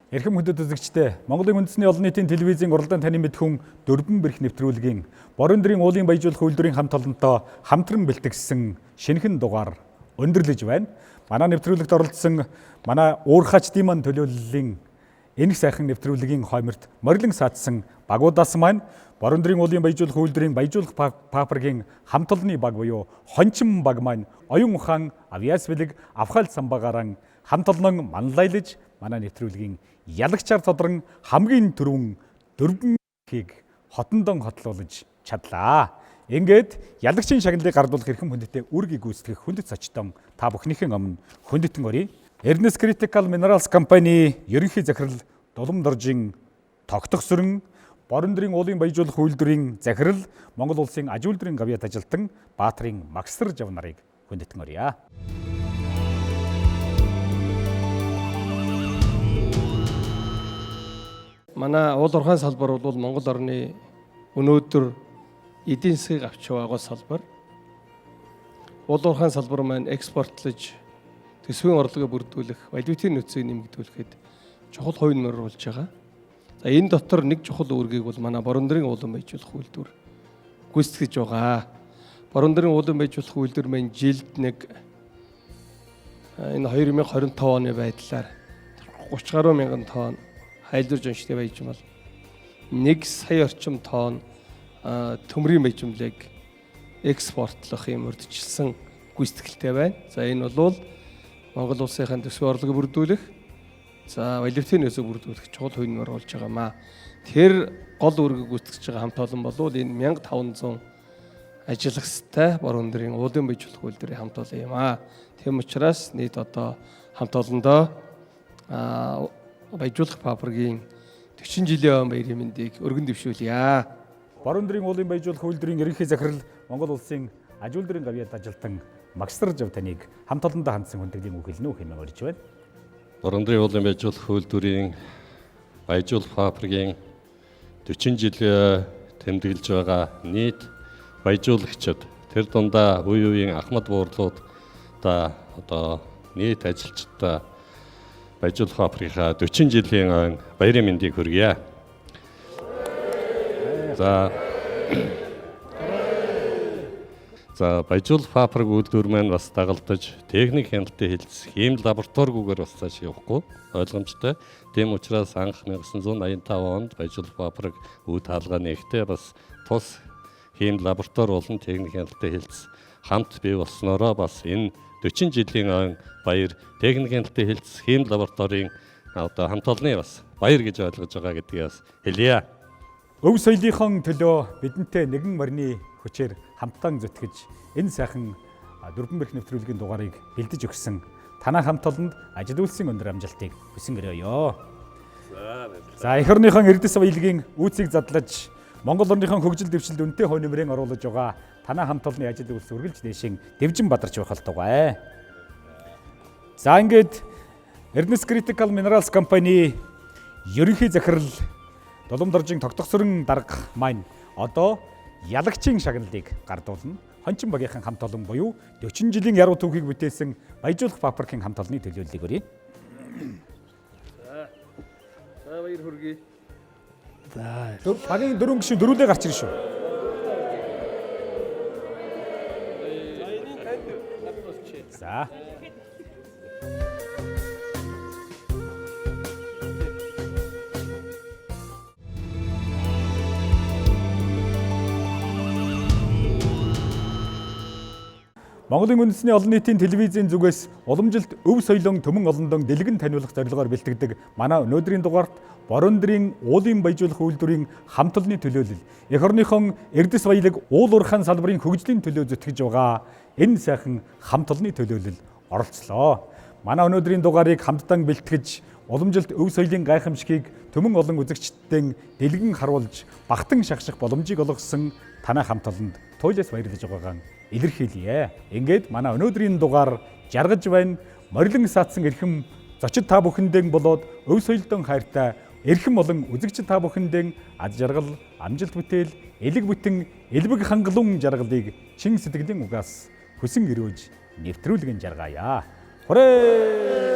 Эрхэм хүндэт үзэгчдээ Монголын үндэсний олон нийтийн телевизийн уралдаан таны мэд хүн дөрвөн бэрх нэвтрүүлгийн Борон дэрийн уулын баяжуулах үйлдвэрийн хамт олонтой хамтран бэлтгэсэн шинэхэн дугаар өндөрлөж байна. Манай нэвтрүүлэгт оролцсон манай уурхач Диман төлөөллийн энх сайхан нэвтрүүлгийн хойморт морилон саадсан багуудаас маань Борон дэрийн уулын баяжуулах үйлдвэрийн баяжуулах папаргийн хамт олонны баг буюу Хончин баг маань оюун ухаан авьяас бэлэг авхаал самбагаран хамт олонн манлайлж манай нэвтрүүлгийн ялагчаар тодрон хамгийн түрүүн дөрвөнхийг хотондон хотлуулж чадлаа. Ингээд ялагчийн шагналыг гардуулах эрхэм хүндэтэй үүргийг гүйцэтгэх хүндэт зочдон та бүхнийхэн өмнө хүндэтэн оръё. Ernest Critical Minerals компани ерөнхий захирал Дулам Доржин тогтгосрон Борон дэрийн уулын баяжуулах үйлдвэрийн захирал Монгол улсын аж үйлдвэрийн гавьяат ажилтан Баатрин Магсар Жав нарыг хүндэтэн оръё. Манай уул уурхайн салбар бол Монгол орны өнөөдөр эдийн засгийг авч яваагаас салбар. уурхайн салбар маань экспортлож төсвийн орлогоо бүрдүүлэх, валютын нөөцийг нэмэгдүүлэхэд чухал хувь нэмэр болж байгаа. За энэ дотор нэг чухал үүргийг бол манай Борон дэрийн уулан баяжуулах үйлдвэр гүйцэтгэж байгаа. Борон дэрийн уулан баяжуулах үйлдвэр маань жилд нэг энэ 2025 оны байдлаар 30 гаруй мянган тонн хайлдварж онцтой баяжмал 1 сая орчим тонн төмрийн баяжмлыг экспортлох юм урьдчилсан гүйцэтгэлтэй байна. За энэ бол Монгол улсынхаа төсвийн орлогыг бүрдүүлэх, за валютын нөөцийг бүрдүүлэх чухал хувь нэмэр болж байгаамаа. Тэр гол үүргийг гүйцэтгэж байгаа хамт олон бол энэ 1500 ажиллагчтай Борон дэрийн уулын баяжуулах үйлдвэрийн хамт олон юм аа. Тийм учраас нийт одоо хамт олондоо баяжуулах фабрикийн 40 жилийн баярын мэндийг өргөн дэвшүүлье. Борон дэрийн уулын баяжуулах үйлдвэрийн ерөнхий захирал Монгол улсын аж үйлдвэрийн гавьяад ажилтан Магистржав таныг хамт олондоо хандсан хүндэтгэлийн үг хэлнэ үү хэмээн орж байна. Борон дэрийн уулын баяжуулах үйлдвэрийн баяжуулах фабрикийн 40 жил тэмдэглэж байгаа нийт баяжуулагчид тэр дундаа үе үеийн ахмад буурлууд одоо нийт ажилчдаа баяжуулах фабрикийнхаа 40 жилийн баярын мэндийг хүргье. За баяжуулах фабрик үйлдвэр маань бас дагалдаж техник хяналтын хэлц хийм лабораторигүйгээр бас цааш явахгүй ойлгомжтой. Тийм учраас анх 1985 онд баяжуулах фабрик үе хаалгаа нэгтээ бас тус хийм лаборатори болон техник хяналтын хэлц хамт бий болсноороо бас энэ 40 жилийн баяр техник хяналтын хэлц хийм лабораторийн одоо хамт олонны бас баяр гэж ойлгож байгаа гэдгийг бас хэлье. Өв соёлынхон төлөө бидэнтэй нэгэн морины хүчээр хамтан зүтгэж энэ сайхан дөрвөн бэрх нэвтрүүлгийн дугаарыг бэлдэж өгсөн танай хамт олонд ажил үйлсийн өндөр амжилтыг хүсэн өрөөё. За эх орныхон эрдэс баялагын үүсийг задлаж Монгол орныхон хөгжил дэвшилд үнэтэй хувь нэмрээ оруулж байгаа танай хамт олонны ажил үйлс үргэлж дэшин дэвжин бадарч байх болтугай. За ингээд Ernest Critical Minerals компани ерөнхий захирал Долом доржин тогтгосрон дарга маань одоо ялагчийн шагналыг гардуулна. Хончин багийнхан хамт олон буюу 40 жилийн яруу түүхийг бүтээсэн баяжуулах фабрикийн хамт олонны төлөөллийг өрье. За баяр хүргэе. За багийн дөрвөн гишүүн дөрүлээ гарч ирнэ шүү. За Монголын үндэсний олон нийтийн телевизийн зүгээс уламжилт өв соёлын төмөн олондон дэлгэн таниулах зорилгоор бэлтгэдэг манай өнөөдрийн дугаарт Борон дэрийн уулын баяжуулах үйлдвэрийн хамт олонны төлөөлөл эх орныхон эрдэс баялаг уул уурхайн салбарын хөгжлийн төлөө зүтгэж байгаа энэ сайхан хамт олонны төлөөлөл оролцлоо. Манай өнөөдрийн дугаарыг хамтдаа бэлтгэж уламжилт өв соёлын гайхамшигыг төмөн олон үзэгчдийн дэлгэн харуулж багтан шахших боломжийг олгосон танай хамт олонд туйлаас баярлаж байгаагаа илэрхийлье. Ингээд манай өнөөдрийн дугаар жаргаж байна. Морилон саатсан эрхэм зочид та бүхэндээ болоод өв соёлдон хайртай эрхэм болон үзэгчид та бүхэндээ ад жаргал, амжилт бүтээл, элэг бүтэн, элбэг хангалуун жаргалыг чин сэтгэлийн угаас хүсэн өрөөж нэвтрүүлгэн жаргаая. Хүрээ!